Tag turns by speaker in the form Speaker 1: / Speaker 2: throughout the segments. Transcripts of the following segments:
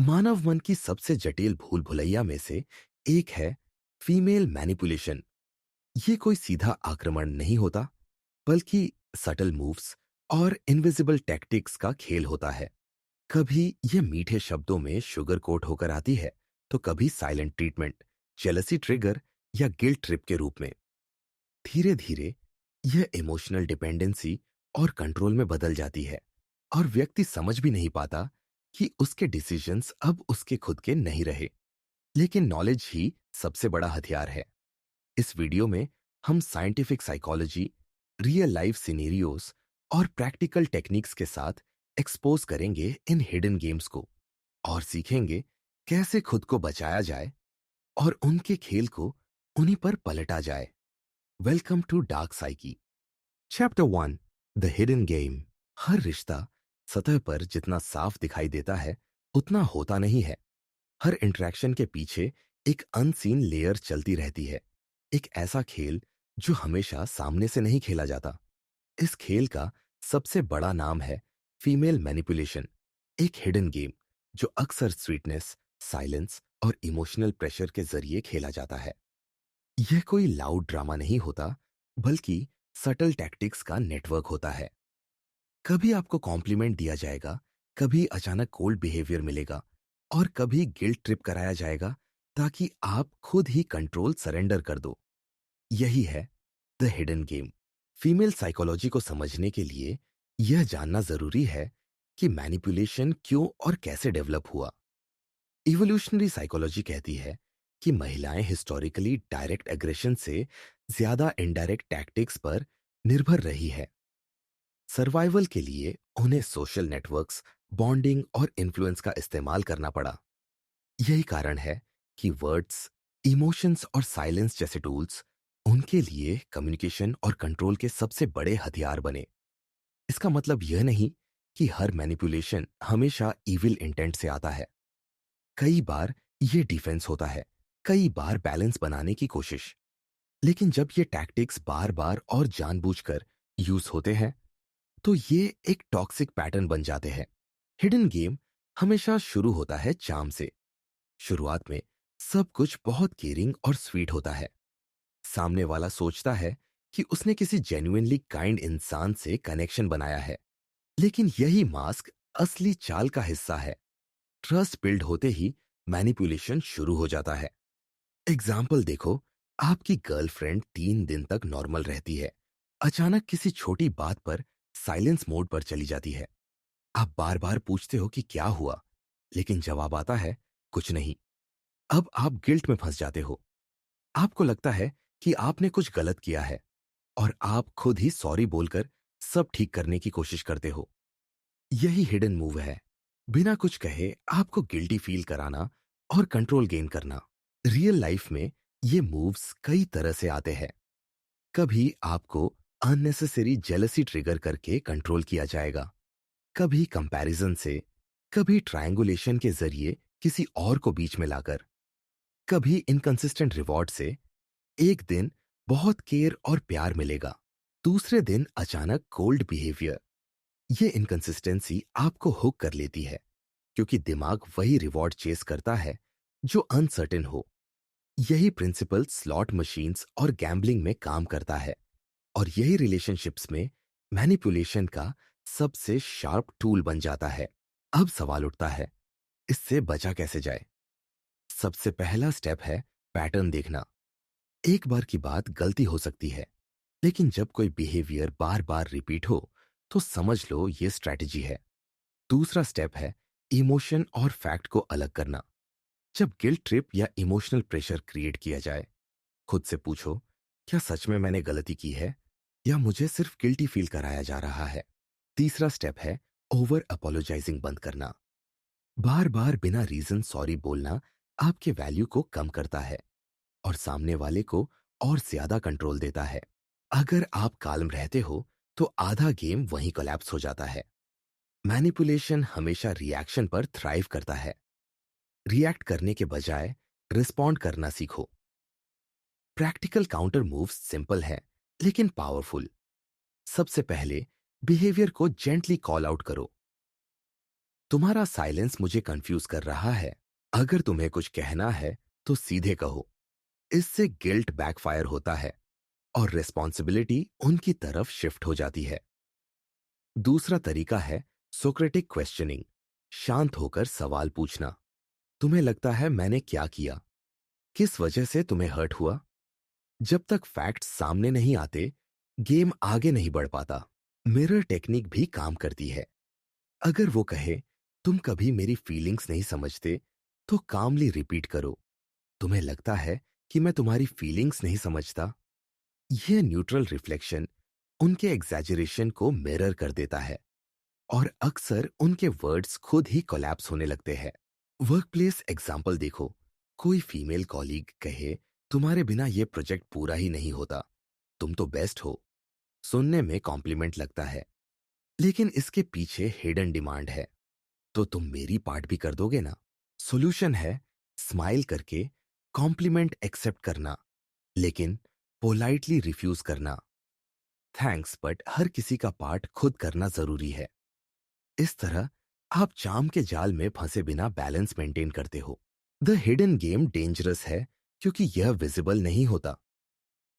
Speaker 1: मानव मन की सबसे जटिल भूल भुलैया में से एक है फीमेल मैनिपुलेशन। ये कोई सीधा आक्रमण नहीं होता, बल्कि सटल मूव्स और इनविजिबल टैक्टिक्स का खेल होता है। कभी ये मीठे शब्दों में शुगर कोट होकर आती है, तो कभी साइलेंट ट्रीटमेंट, जेलसी ट्रिगर या गिल्ट ट्रिप के रूप में। धीरे धीरे यह इमोशनल डिपेंडेंसी और कंट्रोल में बदल जाती है, और व्यक्ति समझ भी नहीं पाता कि उसके डिसीजंस अब उसके खुद के नहीं रहे। लेकिन नॉलेज ही सबसे बड़ा हथियार है। इस वीडियो में हम scientific psychology, real life scenarios और प्रैक्टिकल टेक्निक्स के साथ एक्सपोज करेंगे इन हिडन गेम्स को, और सीखेंगे कैसे खुद को बचाया जाए और उनके खेल को उन्हीं पर पलटा जाए। Welcome to Dark Psyche. Chapter 1, the hidden game. हर रिश्ता सतह पर जितना साफ दिखाई देता है, उतना होता नहीं है। हर इंटरेक्शन के पीछे एक अनसीन लेयर चलती रहती है। एक ऐसा खेल जो हमेशा सामने से नहीं खेला जाता। इस खेल का सबसे बड़ा नाम है फीमेल मैनिपुलेशन। एक हिडन गेम जो अक्सर स्वीटनेस, साइलेंस और इमोशनल प्रेशर के जरिए खेला जाता है। यह कोई लाउड ड्रामा नहीं होता, बल्कि सटल टैक्टिक्स का नेटवर्क होता है। कभी आपको कॉम्प्लीमेंट दिया जाएगा, कभी अचानक कोल्ड बिहेवियर मिलेगा, और कभी गिल्ट ट्रिप कराया जाएगा ताकि आप खुद ही कंट्रोल सरेंडर कर दो। यही है the hidden game. Female psychology को समझने के लिए यह जानना जरूरी है कि मैनिपुलेशन क्यों और कैसे डेवलप हुआ। इवोल्यूशनरी साइकोलॉजी कहती है कि महिलाएं हिस्टोरिकली डायरेक्ट एग्रेशन से ज्यादा इनडायरेक्ट टैक्टिक्स पर निर्भर रही है। सर्वाइवल के लिए उन्हें सोशल नेटवर्क्स, बॉन्डिंग और इन्फ्लुएंस का इस्तेमाल करना पड़ा। यही कारण है कि वर्ड्स, इमोशंस और साइलेंस जैसे टूल्स उनके लिए कम्युनिकेशन और कंट्रोल के सबसे बड़े हथियार बने। इसका मतलब यह नहीं कि हर मैनिपुलेशन हमेशा इविल इंटेंट से आता है। कई बार ये डिफेंस होता है, कई बार बैलेंस बनाने की कोशिश। लेकिन जब ये टैक्टिक्स बार बार और जानबूझकर यूज होते हैं, तो ये एक टॉक्सिक पैटर्न बन जाते हैं। हिडन गेम हमेशा शुरू होता है चार्म से। शुरुआत में सब कुछ बहुत केयरिंग और स्वीट होता है। सामने वाला सोचता है कि उसने किसी जेन्युइनली काइंड इंसान से कनेक्शन बनाया है। लेकिन यही मास्क असली चाल का हिस्सा है। ट्रस्ट बिल्ड होते ही मैनिपुलेशन शुरू हो जाता है। एग्जाम्पल देखो, आपकी गर्लफ्रेंड 3 दिन तक नॉर्मल रहती है। अचानक किसी छोटी बात पर साइलेंस मोड पर चली जाती है। आप बार बार पूछते हो कि क्या हुआ, लेकिन जवाब आता है कुछ नहीं। अब आप गिल्ट में फंस जाते हो। आपको लगता है कि आपने कुछ गलत किया है, और आप खुद ही सॉरी बोलकर सब ठीक करने की कोशिश करते हो। यही हिडन मूव है, बिना कुछ कहे आपको गिल्टी फील कराना और कंट्रोल गेन करना। रियल लाइफ में ये मूव्स कई तरह से आते हैं। कभी आपको अननेसेसरी जेलसी ट्रिगर करके कंट्रोल किया जाएगा, कभी कंपैरिजन से, कभी ट्रायंगुलेशन के जरिए किसी और को बीच में लाकर, कभी इनकंसिस्टेंट रिवॉर्ड से। एक दिन बहुत केयर और प्यार मिलेगा, दूसरे दिन अचानक कोल्ड बिहेवियर। ये इनकंसिस्टेंसी आपको हुक कर लेती है, क्योंकि दिमाग वही रिवॉर्ड चेस करता है जो अनसर्टेन हो। यही प्रिंसिपल स्लॉट मशीन्स और गैम्बलिंग में काम करता है, और यही रिलेशनशिप्स में मैनिपुलेशन का सबसे शार्प टूल बन जाता है। अब सवाल उठता है, इससे बचा कैसे जाए? सबसे पहला स्टेप है पैटर्न देखना। एक बार की बात गलती हो सकती है, लेकिन जब कोई बिहेवियर बार बार रिपीट हो, तो समझ लो ये स्ट्रैटेजी है। दूसरा स्टेप है इमोशन और फैक्ट को अलग करना। जब गिल्ट ट्रिप या इमोशनल प्रेशर क्रिएट किया जाए, खुद से पूछो, क्या सच में मैंने गलती की है, या मुझे सिर्फ गिल्टी फील कराया जा रहा है? तीसरा स्टेप है ओवर अपोलोजाइजिंग बंद करना। बार बार बिना रीजन सॉरी बोलना आपके वैल्यू को कम करता है, और सामने वाले को और ज्यादा कंट्रोल देता है। अगर आप काल्म रहते हो, तो आधा गेम वहीं कोलैप्स हो जाता है। मैनिपुलेशन हमेशा रिएक्शन पर थ्राइव करता है। रिएक्ट करने के बजाय रिस्पॉन्ड करना सीखो। प्रैक्टिकल काउंटर मूव्स सिंपल है, लेकिन पावरफुल। सबसे पहले बिहेवियर को जेंटली कॉल आउट करो। तुम्हारा साइलेंस मुझे कंफ्यूज कर रहा है। अगर तुम्हें कुछ कहना है तो सीधे कहो। इससे गिल्ट बैकफायर होता है और रिस्पॉन्सिबिलिटी उनकी तरफ शिफ्ट हो जाती है। दूसरा तरीका है सोक्रेटिक क्वेश्चनिंग। शांत होकर सवाल पूछना। तुम्हें लगता है मैंने क्या किया? किस वजह से तुम्हें हर्ट हुआ? जब तक फैक्ट्स सामने नहीं आते, गेम आगे नहीं बढ़ पाता। मिरर टेक्निक भी काम करती है। अगर वो कहे तुम कभी मेरी फीलिंग्स नहीं समझते, तो कामली रिपीट करो, तुम्हें लगता है कि मैं तुम्हारी फीलिंग्स नहीं समझता? यह न्यूट्रल रिफ्लेक्शन उनके एग्जैजरेशन को मिरर कर देता है और अक्सर उनके वर्ड्स खुद ही कोलैप्स होने लगते हैं। वर्कप्लेस एग्जाम्पल देखो। कोई फीमेल कॉलीग कहे तुम्हारे बिना यह प्रोजेक्ट पूरा ही नहीं होता, तुम तो बेस्ट हो। सुनने में कॉम्प्लीमेंट लगता है, लेकिन इसके पीछे हिडन डिमांड है। तो तुम मेरी पार्ट भी कर दोगे ना? सॉल्यूशन है स्माइल करके कॉम्प्लीमेंट एक्सेप्ट करना, लेकिन पोलाइटली रिफ्यूज करना। थैंक्स, बट हर किसी का पार्ट खुद करना जरूरी है। इस तरह आप चाम के जाल में फंसे बिना बैलेंस मेंटेन करते हो। द हिडन गेम डेंजरस है क्योंकि यह विजिबल नहीं होता।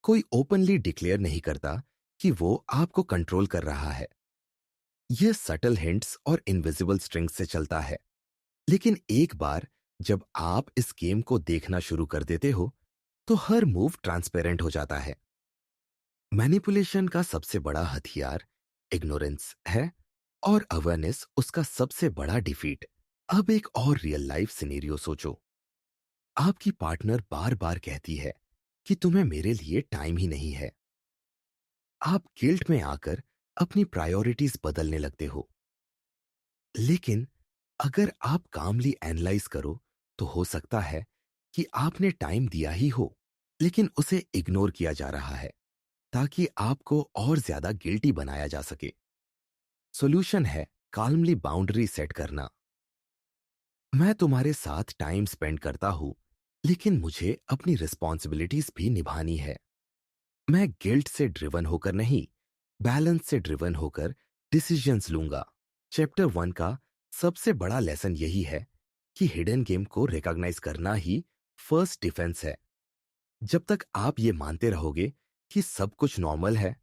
Speaker 1: कोई ओपनली डिक्लेयर नहीं करता कि वो आपको कंट्रोल कर रहा है। यह सटल हिंट्स और इनविजिबल स्ट्रिंग्स से चलता है। लेकिन एक बार जब आप इस गेम को देखना शुरू कर देते हो, तो हर मूव ट्रांसपेरेंट हो जाता है। मैनिपुलेशन का सबसे बड़ा हथियार इग्नोरेंस है और अवेयरनेस उसका सबसे बड़ा डिफीट। अब एक और रियल लाइफ सिनेरियो सोचो। आपकी पार्टनर बार बार कहती है कि तुम्हें मेरे लिए टाइम ही नहीं है। आप गिल्ट में आकर अपनी प्रायोरिटीज बदलने लगते हो। लेकिन अगर आप कामली एनालाइज करो, तो हो सकता है कि आपने टाइम दिया ही हो, लेकिन उसे इग्नोर किया जा रहा है ताकि आपको और ज्यादा गिल्टी बनाया जा सके। सॉल्यूशन है काल्मली बाउंड्री सेट करना। मैं तुम्हारे साथ टाइम स्पेंड करता हूं, लेकिन मुझे अपनी रिस्पॉन्सिबिलिटीज भी निभानी है। मैं गिल्ट से ड्रिवन होकर नहीं, बैलेंस से ड्रिवन होकर डिसीजंस लूंगा। चैप्टर 1 का सबसे बड़ा लेसन यही है कि हिडन गेम को रिकॉग्नाइज करना ही फर्स्ट डिफेंस है। जब तक आप ये मानते रहोगे कि सब कुछ नॉर्मल है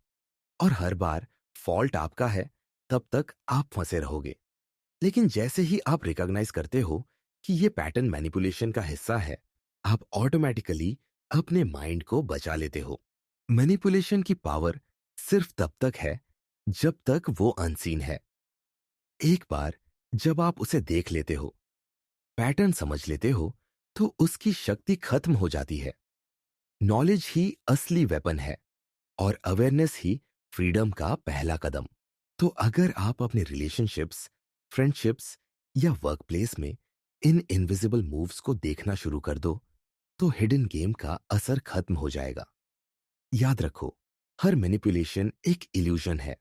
Speaker 1: और हर बार फॉल्ट आपका है, तब तक आप फंसे रहोगे। लेकिन जैसे ही आप रिकॉग्नाइज करते हो कि ये पैटर्न मैनिपुलेशन का हिस्सा है, आप ऑटोमेटिकली अपने माइंड को बचा लेते हो। मैनिपुलेशन की पावर सिर्फ तब तक है जब तक वो अनसीन है। एक बार जब आप उसे देख लेते हो, पैटर्न समझ लेते हो, तो उसकी शक्ति खत्म हो जाती है। नॉलेज ही असली वेपन है और अवेयरनेस ही फ्रीडम का पहला कदम। तो अगर आप अपने रिलेशनशिप्स, फ्रेंडशिप्स या वर्कप्लेस में इन इनविजिबल मूव्स को देखना शुरू कर दो, तो हिडन गेम का असर खत्म हो जाएगा। याद रखो, हर मैनिपुलेशन एक इल्यूजन है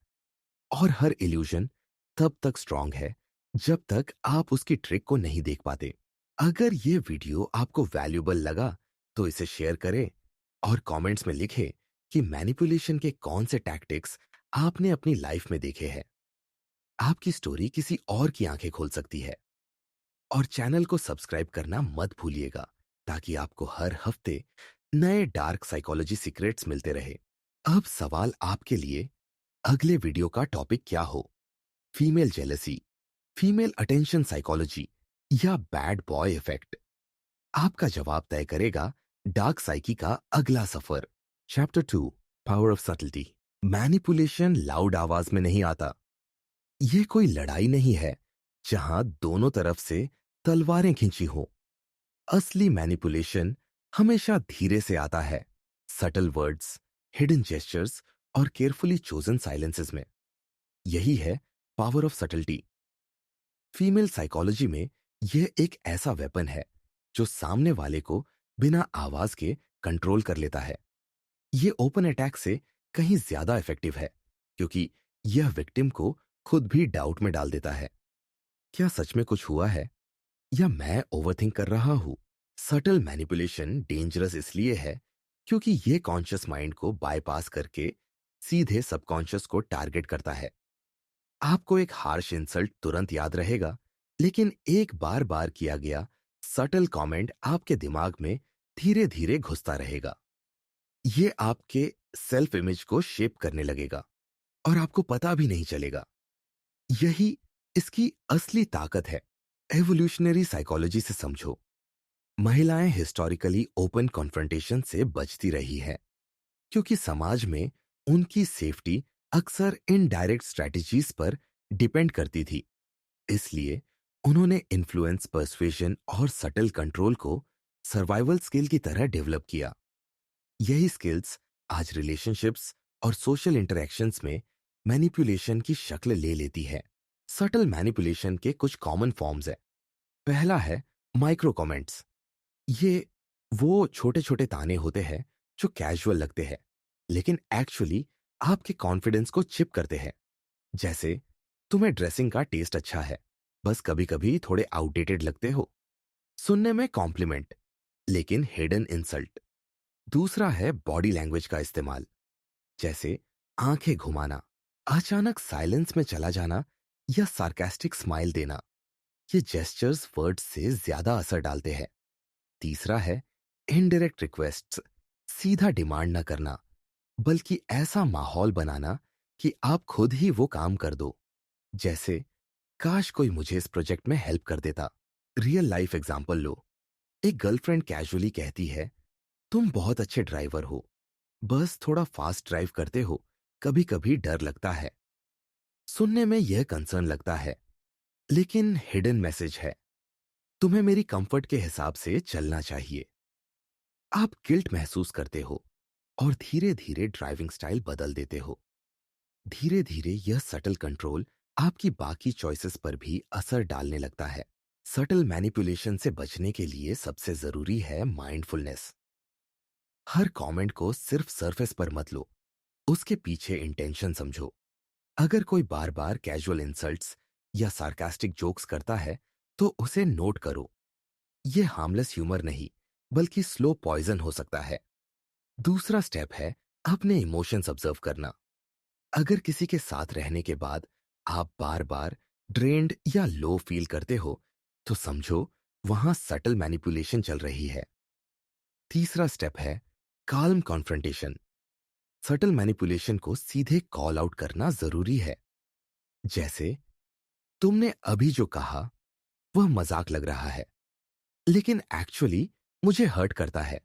Speaker 1: और हर इल्यूजन तब तक स्ट्रांग है जब तक आप उसकी ट्रिक को नहीं देख पाते। अगर ये वीडियो आपको वैल्यूबल लगा, तो इसे शेयर करें और कमेंट्स में लिखें कि मैनिपुलेशन के कौन से टैक्टिक्स आपने अपनी लाइफ में देखे हैं। आपकी स्टोरी किसी और की आंखें खोल सकती है। और चैनल को सब्सक्राइब करना मत भूलिएगा, ताकि आपको हर हफ्ते नए डार्क साइकोलॉजी सीक्रेट्स मिलते रहे। अब सवाल आपके लिए, अगले वीडियो का टॉपिक क्या हो? Female jealousy, female attention psychology या बैड बॉय इफेक्ट? आपका जवाब तय करेगा डार्क साइकी का अगला सफर। Chapter 2, power of subtlety. Manipulation loud आवाज में नहीं आता। ये कोई लड़ाई नहीं है जहां दोनों तरफ से तलवारें खींची हो। असली मैनिपुलेशन हमेशा धीरे से आता है, सटल वर्ड्स, हिडन जेस्चर्स और केयरफुली चोजन साइलेंसेस में। यही है power of subtlety. Female psychology में यह एक ऐसा वेपन है जो सामने वाले को बिना आवाज के कंट्रोल कर लेता है। यह ओपन अटैक से कहीं ज्यादा इफेक्टिव है, क्योंकि यह विक्टिम को खुद भी डाउट में डाल देता है। क्या सच में कुछ हुआ है या मैं ओवरथिंक कर रहा हूं? सटल मैनिपुलेशन डेंजरस इसलिए है क्योंकि यह कॉन्शियस माइंड को बाईपास करके सीधे सबकॉन्शियस को टारगेट करता है। आपको एक हार्श इंसल्ट तुरंत याद रहेगा, लेकिन एक बार बार किया गया सटल कमेंट आपके दिमाग में धीरे धीरे घुसता रहेगा। ये आपके सेल्फ इमेज को शेप करने लगेगा और आपको पता भी नहीं चलेगा। यही इसकी असली ताकत है। एवोल्यूशनरी साइकोलॉजी से समझो। महिलाएं हिस्टोरिकली ओपन कॉन्फ्रंटेशन से बचती रही है क्योंकि समाज में उनकी सेफ्टी अक्सर इनडायरेक्ट स्ट्रैटेजीज पर डिपेंड करती थी। इसलिए उन्होंने इन्फ्लुएंस, पर्सुएशन और सटल कंट्रोल को सर्वाइवल स्किल की तरह डेवलप किया। यही स्किल्स आज रिलेशनशिप्स और सोशल इंटरेक्शंस में मैनिपुलेशन की शक्ल ले लेती है। सटल मैनिपुलेशन के कुछ कॉमन फॉर्म्स है। पहला है माइक्रो कमेंट्स। ये वो छोटे छोटे ताने होते हैं जो कैजुअल लगते हैं लेकिन एक्चुअली आपके कॉन्फिडेंस को चिप करते हैं। जैसे, तुम्हें ड्रेसिंग का टेस्ट अच्छा है, बस कभी कभी थोड़े आउटडेटेड लगते हो। सुनने में कॉम्प्लीमेंट लेकिन हिडन इंसल्ट। दूसरा है बॉडी लैंग्वेज का इस्तेमाल। जैसे आंखें घुमाना, अचानक साइलेंस में चला जाना या सार्कास्टिक स्माइल देना। ये जेस्चर्स वर्ड्स से ज्यादा असर डालते हैं। तीसरा है इनडायरेक्ट रिक्वेस्ट्स। सीधा डिमांड ना करना बल्कि ऐसा माहौल बनाना कि आप खुद ही वो काम कर दो। जैसे, काश कोई मुझे इस प्रोजेक्ट में हेल्प कर देता। रियल लाइफ एग्जांपल लो। एक गर्लफ्रेंड कैजुअली कहती है, तुम बहुत अच्छे ड्राइवर हो, बस थोड़ा फास्ट ड्राइव करते हो, कभी कभी डर लगता है। सुनने में यह कंसर्न लगता है लेकिन हिडन मैसेज है, तुम्हें मेरी कंफर्ट के हिसाब से चलना चाहिए। आप गिल्ट महसूस करते हो और धीरे धीरे ड्राइविंग स्टाइल बदल देते हो। धीरे धीरे यह सटल कंट्रोल आपकी बाकी चॉइसेस पर भी असर डालने लगता है। सटल मैनिपुलेशन से बचने के लिए सबसे जरूरी है माइंडफुलनेस। हर कमेंट को सिर्फ सरफेस पर मत लो, उसके पीछे इंटेंशन समझो। अगर कोई बार बार कैजुअल इंसल्ट्स या सार्कास्टिक जोक्स करता है तो उसे नोट करो। यह हार्मलेस ह्यूमर नहीं बल्कि स्लो पॉइजन हो सकता है। दूसरा स्टेप है अपने इमोशंस ऑब्जर्व करना। अगर किसी के साथ रहने के बाद आप बार बार ड्रेन्ड या लो फील करते हो तो समझो वहां सटल मैनिपुलेशन चल रही है। तीसरा स्टेप है काल्म कॉन्फ्रंटेशन। सटल मैनिपुलेशन को सीधे कॉल आउट करना जरूरी है। जैसे, तुमने अभी जो कहा वह मजाक लग रहा है लेकिन एक्चुअली मुझे हर्ट करता है।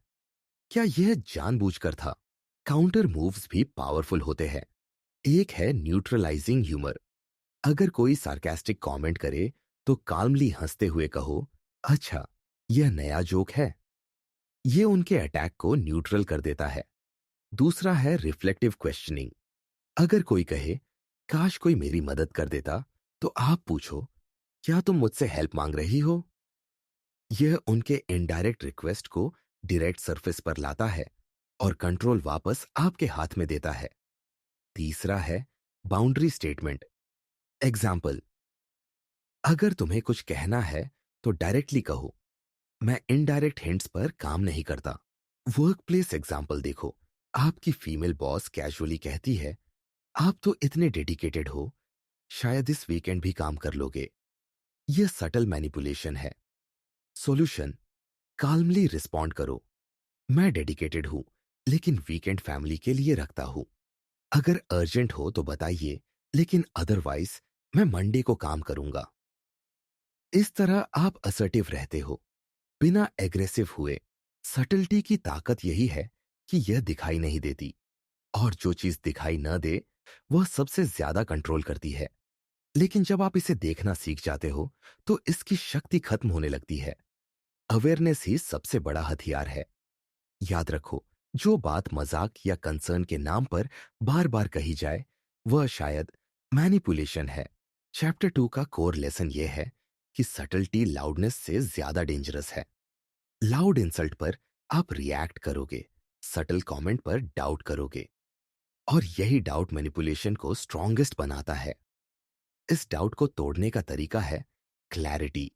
Speaker 1: क्या यह जानबूझकर था? काउंटर मूव्स भी पावरफुल होते हैं। एक है न्यूट्रलाइजिंग ह्यूमर। अगर कोई सार्कास्टिक कमेंट करे तो काल्मली हंसते हुए कहो, अच्छा, यह नया जोक है। ये उनके अटैक को न्यूट्रल कर देता है। दूसरा है रिफ्लेक्टिव क्वेश्चनिंग। अगर कोई कहे, काश कोई मेरी मदद कर देता, तो आप पूछो, क्या तुम मुझसे हेल्प मांग रही हो? यह उनके इनडायरेक्ट रिक्वेस्ट को डायरेक्ट सरफेस पर लाता है और कंट्रोल वापस आपके हाथ में देता है। तीसरा है बाउंड्री स्टेटमेंट। एग्जाम्पल, अगर तुम्हें कुछ कहना है तो डायरेक्टली कहो, मैं इनडायरेक्ट हिंट्स पर काम नहीं करता। वर्क प्लेस एग्जाम्पल देखो। आपकी फीमेल बॉस कैजुअली कहती है, आप तो इतने डेडिकेटेड हो, शायद इस वीकेंड भी काम कर लोगे। यह सटल मैनिपुलेशन है। सॉल्यूशन, काल्मली रिस्पॉन्ड करो, मैं डेडिकेटेड हूं लेकिन वीकेंड फैमिली के लिए रखता हूं। अगर अर्जेंट हो तो बताइए, लेकिन अदरवाइज मैं मंडे को काम करूंगा। इस तरह आप असर्टिव रहते हो बिना एग्रेसिव हुए। सटलिटी की ताकत यही है कि यह दिखाई नहीं देती और जो चीज दिखाई न दे वह सबसे ज्यादा कंट्रोल करती है। लेकिन जब आप इसे देखना सीख जाते हो तो इसकी शक्ति खत्म होने लगती है। अवेयरनेस ही सबसे बड़ा हथियार है। याद रखो, जो बात मजाक या कंसर्न के नाम पर बार बार कही जाए वह शायद मैनिपुलेशन है। चैप्टर 2 का कोर लेसन यह है कि सटलिटी लाउडनेस से ज्यादा डेंजरस है। लाउड इंसल्ट पर आप रिएक्ट करोगे, सटल कमेंट पर डाउट करोगे और यही डाउट मैनिपुलेशन को स्ट्रॉन्गेस्ट बनाता है। इस डाउट को तोड़ने का तरीका है क्लैरिटी।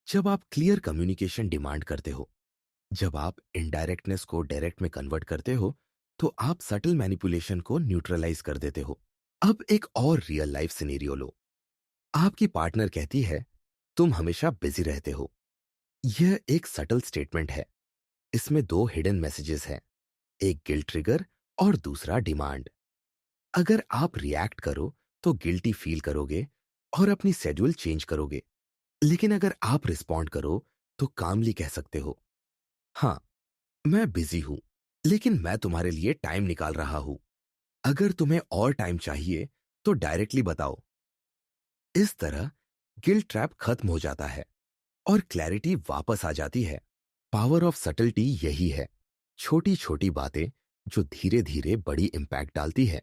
Speaker 1: जब आप क्लियर कम्युनिकेशन डिमांड करते हो, जब आप इनडायरेक्टनेस को डायरेक्ट में कन्वर्ट करते हो, तो आप सटल मैनिपुलेशन को न्यूट्रलाइज कर देते हो। अब एक और रियल लाइफ सिनेरियो लो। आपकी पार्टनर कहती है, तुम हमेशा बिजी रहते हो। यह एक सटल स्टेटमेंट है। इसमें दो हिडन मैसेजेस हैं, एक गिल्ट ट्रिगर और दूसरा डिमांड। अगर आप रिएक्ट करो तो गिल्टी फील करोगे और अपनी शेड्यूल चेंज करोगे। लेकिन अगर आप रिस्पॉन्ड करो तो कामली कह सकते हो, हाँ, मैं बिजी हूं, लेकिन मैं तुम्हारे लिए टाइम निकाल रहा हूं। अगर तुम्हें और टाइम चाहिए तो डायरेक्टली बताओ। इस तरह गिल्ट ट्रैप खत्म हो जाता है और क्लैरिटी वापस आ जाती है। पावर ऑफ सटल्टी यही है, छोटी छोटी बातें जो धीरे धीरे बड़ी इंपैक्ट डालती है।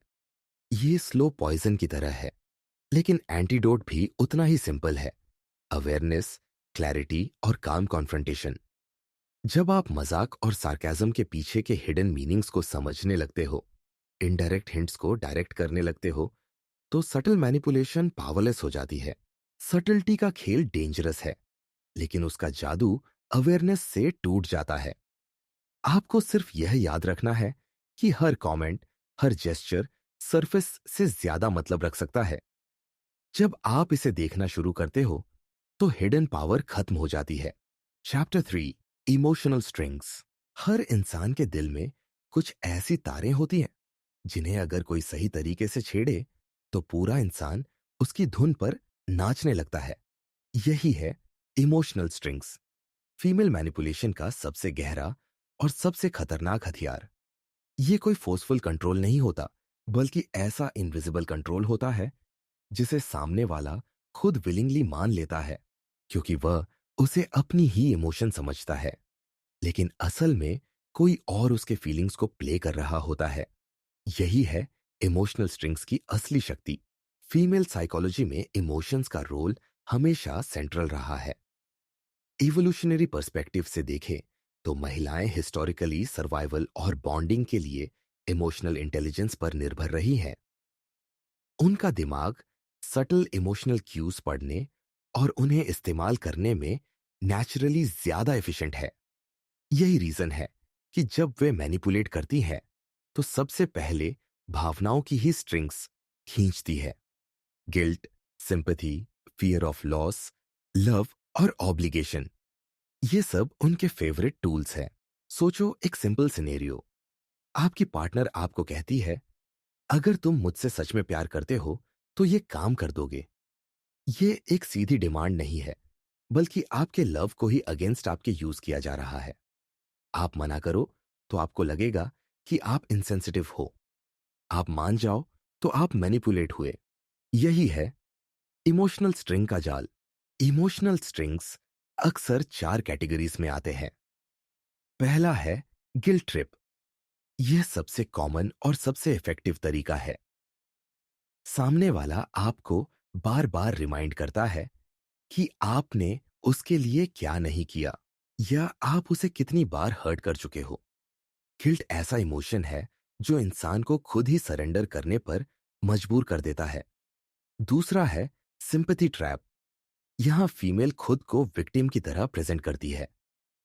Speaker 1: ये स्लो पॉइजन की तरह है, लेकिन एंटीडोट भी उतना ही सिंपल है, अवेयरनेस, क्लैरिटी और काम कॉन्फ्रंटेशन। जब आप मजाक और सार्केज्म के पीछे के हिडन मीनिंग्स को समझने लगते हो, इनडायरेक्ट हिंट्स को डायरेक्ट करने लगते हो, तो सटल मैनिपुलेशन पावरलेस हो जाती है। सटल्टी का खेल डेंजरस है, लेकिन उसका जादू अवेयरनेस से टूट जाता है। आपको सिर्फ यह याद रखना है कि हर कमेंट, हर जेस्चर सरफेस से ज्यादा मतलब रख सकता है। जब आप इसे देखना शुरू करते हो तो हिडन पावर खत्म हो जाती है। Chapter 3, emotional strings. हर इंसान के दिल में कुछ ऐसी तारें होती हैं जिन्हें अगर कोई सही तरीके से छेड़े तो पूरा इंसान उसकी धुन पर नाचने लगता है। यही है इमोशनल स्ट्रिंग्स, फीमेल मैनिपुलेशन का सबसे गहरा और सबसे खतरनाक हथियार। ये कोई फोर्सफुल कंट्रोल नहीं होता, बल्कि ऐसा इनविजिबल कंट्रोल होता है जिसे सामने वाला खुद विलिंगली मान लेता है, क्योंकि वह उसे अपनी ही इमोशन समझता है। लेकिन असल में कोई और उसके फीलिंग्स को प्ले कर रहा होता है। यही है इमोशनल स्ट्रिंग्स की असली शक्ति। फीमेल साइकोलॉजी में इमोशंस का रोल हमेशा सेंट्रल रहा है। इवोल्यूशनरी पर्सपेक्टिव से देखें तो महिलाएं हिस्टोरिकली सर्वाइवल और बॉन्डिंग के लिए इमोशनल इंटेलिजेंस पर निर्भर रही हैं। उनका दिमाग सटल इमोशनल क्यूज पढ़ने और उन्हें इस्तेमाल करने में नेचुरली ज्यादा एफिशिएंट है। यही रीजन है कि जब वे मैनिपुलेट करती हैं तो सबसे पहले भावनाओं की ही स्ट्रिंग्स खींचती है। Guilt, sympathy, fear of loss, love और ऑब्लिगेशन, ये सब उनके फेवरेट टूल्स हैं। सोचो एक सिंपल सिनेरियो। आपकी पार्टनर आपको कहती है, अगर तुम मुझसे सच में प्यार करते हो तो ये काम कर दोगे। ये एक सीधी डिमांड नहीं है, बल्कि आपके लव को ही अगेंस्ट आपके यूज किया जा रहा है। आप मना करो तो आपको लगेगा कि आप इनसेंसिटिव हो। आप मान जाओ तो आप मैनिपुलेट हुए। यही है इमोशनल स्ट्रिंग का जाल। इमोशनल स्ट्रिंग्स अक्सर चार कैटेगरीज में आते हैं। पहला है गिल्ट ट्रिप। यह सबसे कॉमन और सबसे इफेक्टिव तरीका है। सामने वाला आपको बार बार रिमाइंड करता है कि आपने उसके लिए क्या नहीं किया, या आप उसे कितनी बार हर्ट कर चुके हो। गिल्ट ऐसा इमोशन है जो इंसान को खुद ही सरेंडर करने पर मजबूर कर देता है। दूसरा है सिंपैथी ट्रैप। यहां फीमेल खुद को विक्टिम की तरह प्रेजेंट करती है,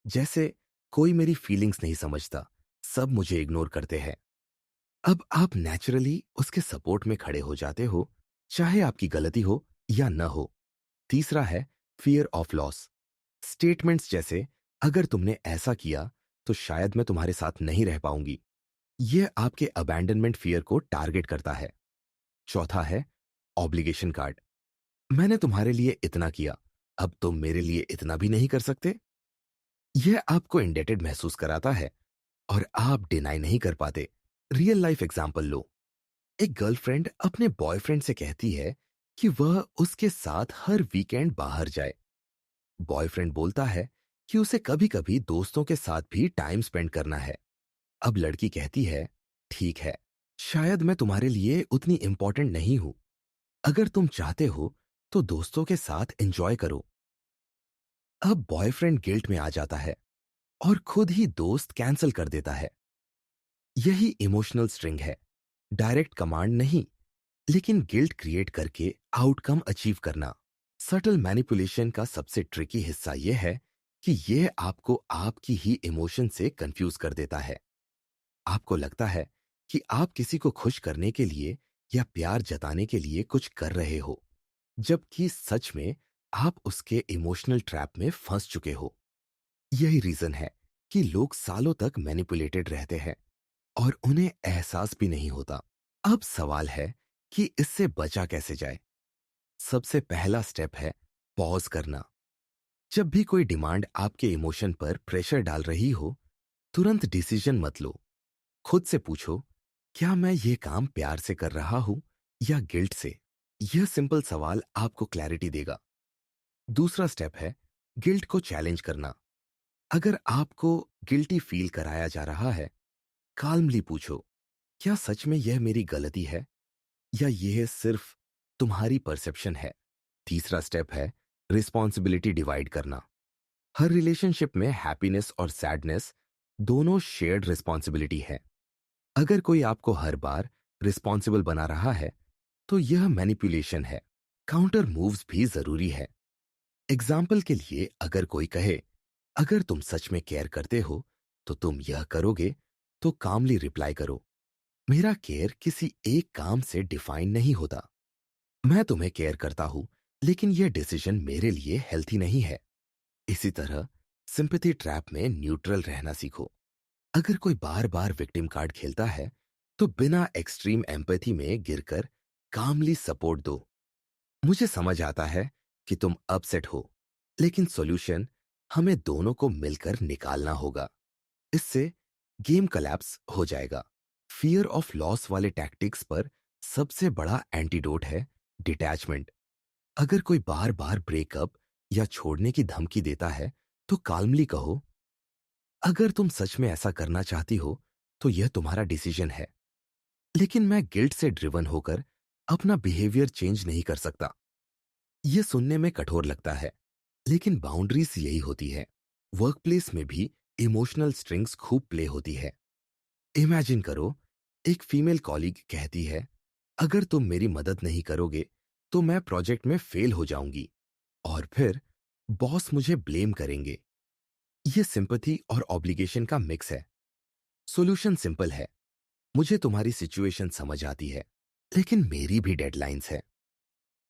Speaker 1: जैसे कोई मेरी फीलिंग्स नहीं समझता, सब मुझे इग्नोर करते हैं। अब आप नेचुरली उसके सपोर्ट में खड़े हो जाते हो, चाहे आपकी गलती हो या न हो। तीसरा है फियर ऑफ लॉस। स्टेटमेंट्स जैसे, अगर तुमने ऐसा किया तो शायद मैं तुम्हारे साथ नहीं रह पाऊंगी। यह आपके अबैंडनमेंट फियर को टारगेट करता है। चौथा है ऑब्लिगेशन कार्ड। मैंने तुम्हारे लिए इतना किया, अब तुम मेरे लिए इतना भी नहीं कर सकते। यह आपको इंडेटेड महसूस कराता है और आप डिनाई नहीं कर पाते। रियल लाइफ एग्जाम्पल लो। एक गर्लफ्रेंड अपने बॉयफ्रेंड से कहती है कि वह उसके साथ हर वीकेंड बाहर जाए। बॉयफ्रेंड बोलता है कि उसे कभी कभी दोस्तों के साथ भी टाइम स्पेंड करना है। अब लड़की कहती है, ठीक है, शायद मैं तुम्हारे लिए उतनी इंपॉर्टेंट नहीं हूं। अगर तुम चाहते हो तो दोस्तों के साथ एंजॉय करो। अब बॉयफ्रेंड गिल्ट में आ जाता है और खुद ही दोस्त कैंसिल कर देता है। यही इमोशनल स्ट्रिंग है, डायरेक्ट कमांड नहीं, लेकिन गिल्ट क्रिएट करके आउटकम अचीव करना। सटल मैनिपुलेशन का सबसे ट्रिकी हिस्सा यह है कि यह आपको आपकी ही इमोशन से कंफ्यूज कर देता है। आपको लगता है कि आप किसी को खुश करने के लिए या प्यार जताने के लिए कुछ कर रहे हो, जबकि सच में आप उसके इमोशनल ट्रैप में फंस चुके हो। यही रीजन है कि लोग सालों तक मैनिपुलेटेड रहते हैं और उन्हें एहसास भी नहीं होता। अब सवाल है कि इससे बचा कैसे जाए। सबसे पहला स्टेप है पॉज करना। जब भी कोई डिमांड आपके इमोशन पर प्रेशर डाल रही हो, तुरंत डिसीजन मत लो। खुद से पूछो, क्या मैं ये काम प्यार से कर रहा हूं या गिल्ट से? यह सिंपल सवाल आपको क्लैरिटी देगा। दूसरा स्टेप है गिल्ट को चैलेंज करना। अगर आपको गिल्टी फील कराया जा रहा है, काल्मली पूछो, क्या सच में यह मेरी गलती है या यह सिर्फ तुम्हारी परसेप्शन है? तीसरा स्टेप है रिस्पॉन्सिबिलिटी डिवाइड करना। हर रिलेशनशिप में हैप्पीनेस और सैडनेस दोनों शेयर्ड रिस्पॉन्सिबिलिटी है। अगर कोई आपको हर बार रिस्पॉन्सिबल बना रहा है, तो यह मैनिपुलेशन है। काउंटर मूव्स भी जरूरी है। एग्जाम्पल के लिए, अगर कोई कहे, अगर तुम सच में केयर करते हो तो तुम यह करोगे, तो कामली रिप्लाई करो, मेरा केयर किसी एक काम से डिफाइन नहीं होता। मैं तुम्हें केयर करता हूं, लेकिन यह डिसीजन मेरे लिए हेल्थी नहीं है। इसी तरह सिंपैथी ट्रैप में न्यूट्रल रहना सीखो। अगर कोई बार बार विक्टिम कार्ड खेलता है, तो बिना एक्सट्रीम एम्पैथी में गिरकर कामली सपोर्ट दो। मुझे समझ आता है कि तुम अपसेट हो, लेकिन सॉल्यूशन हमें दोनों को मिलकर निकालना होगा। इससे गेम कोलैप्स हो जाएगा। फियर ऑफ लॉस वाले टैक्टिक्स पर सबसे बड़ा एंटीडोट है डिटैचमेंट। अगर कोई बार बार ब्रेकअप या छोड़ने की धमकी देता है, तो काल्मली कहो, अगर तुम सच में ऐसा करना चाहती हो तो यह तुम्हारा डिसीजन है, लेकिन मैं गिल्ट से ड्रिवन होकर अपना बिहेवियर चेंज नहीं कर सकता। यह सुनने में कठोर लगता है, लेकिन बाउंड्रीज यही होती है। वर्कप्लेस में भी इमोशनल स्ट्रिंग्स खूब प्ले होती है। इमेजिन करो, एक फीमेल कॉलीग कहती है, अगर तुम मेरी मदद नहीं करोगे तो मैं प्रोजेक्ट में फेल हो जाऊंगी और फिर बॉस मुझे ब्लेम करेंगे। यह सिंपैथी और ऑब्लिगेशन का मिक्स है। सॉल्यूशन सिंपल है, मुझे तुम्हारी सिचुएशन समझ आती है, लेकिन मेरी भी डेडलाइंस है।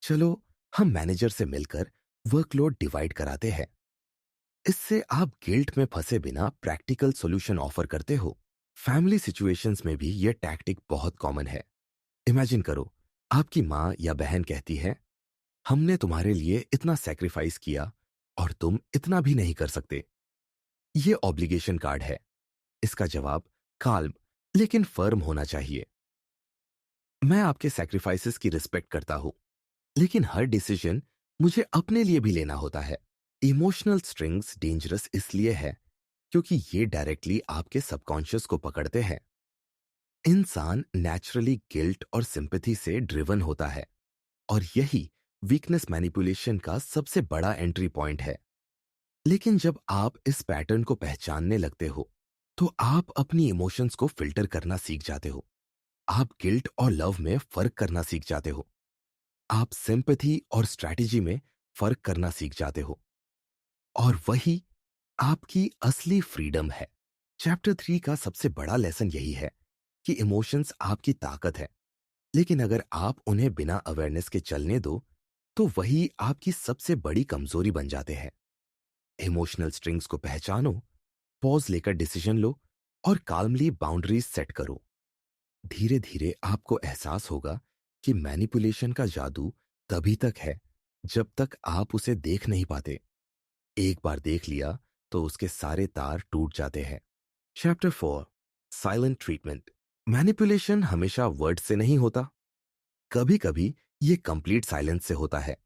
Speaker 1: चलो हम मैनेजर से मिलकर वर्कलोड डिवाइड कराते हैं। इससे आप गिल्ट में फंसे बिना प्रैक्टिकल सॉल्यूशन ऑफर करते हो। फैमिली सिचुएशंस में भी यह टैक्टिक बहुत कॉमन है। इमेजिन करो, आपकी माँ या बहन कहती है, हमने तुम्हारे लिए इतना सैक्रिफाइस किया और तुम इतना भी नहीं कर सकते। ये ऑब्लिगेशन कार्ड है। इसका जवाब काल्म लेकिन फर्म होना चाहिए। मैं आपके सैक्रिफाइसेस की रिस्पेक्ट करता हूं, लेकिन हर डिसीजन मुझे अपने लिए भी लेना होता है। इमोशनल स्ट्रिंग्स डेंजरस इसलिए है क्योंकि ये डायरेक्टली आपके सबकॉन्शियस को पकड़ते हैं। इंसान नेचुरली गिल्ट और सिंपैथी से ड्रिवन होता है, और यही वीकनेस मैनिपुलेशन का सबसे बड़ा एंट्री पॉइंट है। लेकिन जब आप इस पैटर्न को पहचानने लगते हो, तो आप अपनी इमोशंस को फिल्टर करना सीख जाते हो। आप गिल्ट और लव में फर्क करना सीख जाते हो। आप सिंपैथी और स्ट्रैटेजी में फर्क करना सीख जाते हो। और वही आपकी असली फ्रीडम है। चैप्टर 3 का सबसे बड़ा लेसन यही है कि इमोशंस आपकी ताकत है, लेकिन अगर आप उन्हें बिना अवेयरनेस के चलने दो, तो वही आपकी सबसे बड़ी कमजोरी बन जाते हैं। इमोशनल स्ट्रिंग्स को पहचानो, पॉज लेकर डिसीजन लो और काल्मली बाउंड्रीज सेट करो। धीरे धीरे आपको एहसास होगा कि मैनिपुलेशन का जादू तभी तक है जब तक आप उसे देख नहीं पाते। एक बार देख लिया तो उसके सारे तार टूट जाते हैं। Chapter 4, silent treatment. मैनिपुलेशन हमेशा वर्ड से नहीं होता। कभी कभी ये कंप्लीट साइलेंस से होता है,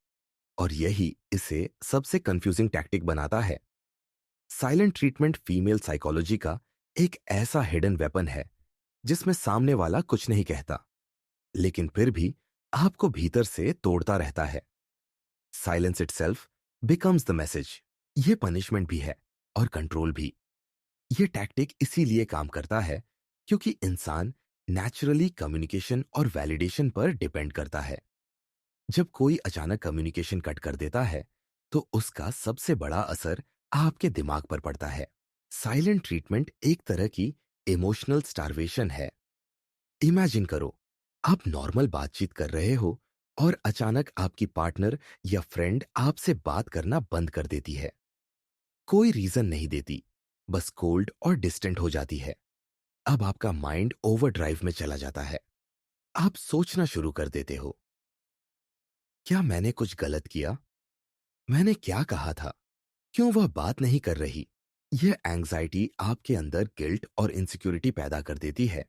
Speaker 1: और यही इसे सबसे कंफ्यूजिंग टैक्टिक बनाता है। साइलेंट ट्रीटमेंट फीमेल साइकोलॉजी का एक ऐसा हिडन वेपन है जिसमें सामने वाला कुछ नहीं कहता, लेकिन फिर भी आपको भीतर से तोड़ता रहता है। Silence itself becomes the message. यह पनिशमेंट भी है और कंट्रोल भी। यह टैक्टिक इसीलिए काम करता है क्योंकि इंसान नेचुरली कम्युनिकेशन और वैलिडेशन पर डिपेंड करता है। जब कोई अचानक कम्युनिकेशन कट कर देता है, तो उसका सबसे बड़ा असर आपके दिमाग पर पड़ता है। साइलेंट ट्रीटमेंट एक तरह की इमोशनल स्टारवेशन है। इमेजिन करो, आप नॉर्मल बातचीत कर रहे हो और अचानक आपकी पार्टनर या फ्रेंड आपसे बात करना बंद कर देती है। कोई रीजन नहीं देती, बस कोल्ड और डिस्टेंट हो जाती है। अब आपका माइंड ओवरड्राइव में चला जाता है। आप सोचना शुरू कर देते हो, क्या मैंने कुछ गलत किया? मैंने क्या कहा था? क्यों वह बात नहीं कर रही? यह एंग्जाइटी आपके अंदर गिल्ट और इनसिक्योरिटी पैदा कर देती है।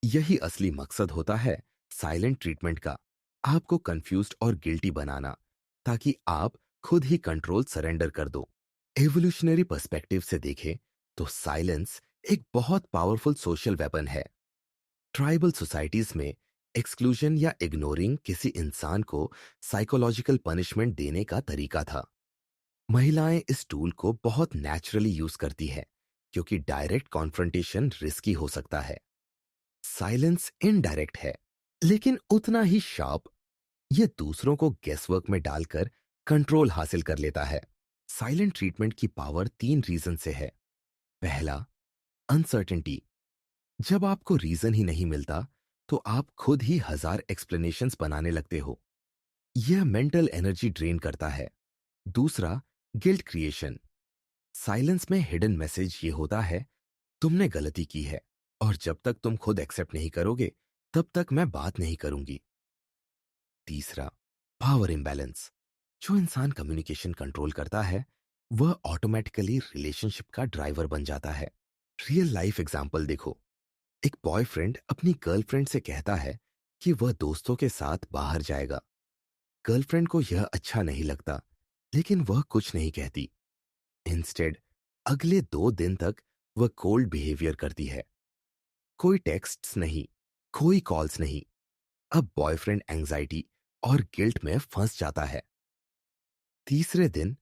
Speaker 1: यही असली मकसद होता है साइलेंट ट्रीटमेंट का, आपको कंफ्यूज्ड और गिल्टी बनाना, ताकि आप खुद ही कंट्रोल सरेंडर कर दो। एवोल्यूशनरी पर्सपेक्टिव से देखें तो साइलेंस एक बहुत पावरफुल सोशल वेपन है। ट्राइबल सोसाइटीज में एक्सक्लूजन या इग्नोरिंग किसी इंसान को साइकोलॉजिकल पनिशमेंट देने का तरीका था। महिलाएं इस टूल को बहुत नेचुरली यूज करती है, क्योंकि डायरेक्ट कॉन्फ्रंटेशन रिस्की हो सकता है। साइलेंस इनडायरेक्ट है, लेकिन उतना ही शार्प। ये दूसरों को गेसवर्क में डालकर कंट्रोल हासिल कर लेता है। साइलेंट ट्रीटमेंट की पावर 3 रीजन से है। पहला, अनसर्टेनिटी। जब आपको रीजन ही नहीं मिलता, तो आप खुद ही हजार एक्सप्लेनेशंस बनाने लगते हो। यह मेंटल एनर्जी ड्रेन करता है। दूसरा, गिल्ट क्रिएशन। साइलेंस में हिडन मैसेज ये होता है, तुमने गलती की है, और जब तक तुम खुद एक्सेप्ट नहीं करोगे, तब तक मैं बात नहीं करूंगी। तीसरा, पावर इम्बैलेंस। जो इंसान कम्युनिकेशन कंट्रोल करता है, वह ऑटोमेटिकली रिलेशनशिप का ड्राइवर बन जाता है। रियल लाइफ एग्जाम्पल देखो। एक बॉयफ्रेंड अपनी गर्लफ्रेंड से कहता है कि वह दोस्तों के साथ बाहर जाएगा। गर्लफ्रेंड को यह अच्छा नहीं लगता, लेकिन वह कुछ नहीं कहती। इंस्टेड, अगले 2 दिन तक वह कोल्ड बिहेवियर करती है। कोई टेक्स्ट्स नहीं, कोई कॉल्स नहीं। अब बॉयफ्रेंड एंजाइटी और गिल्ट में फंस जाता है। तीसरे दिन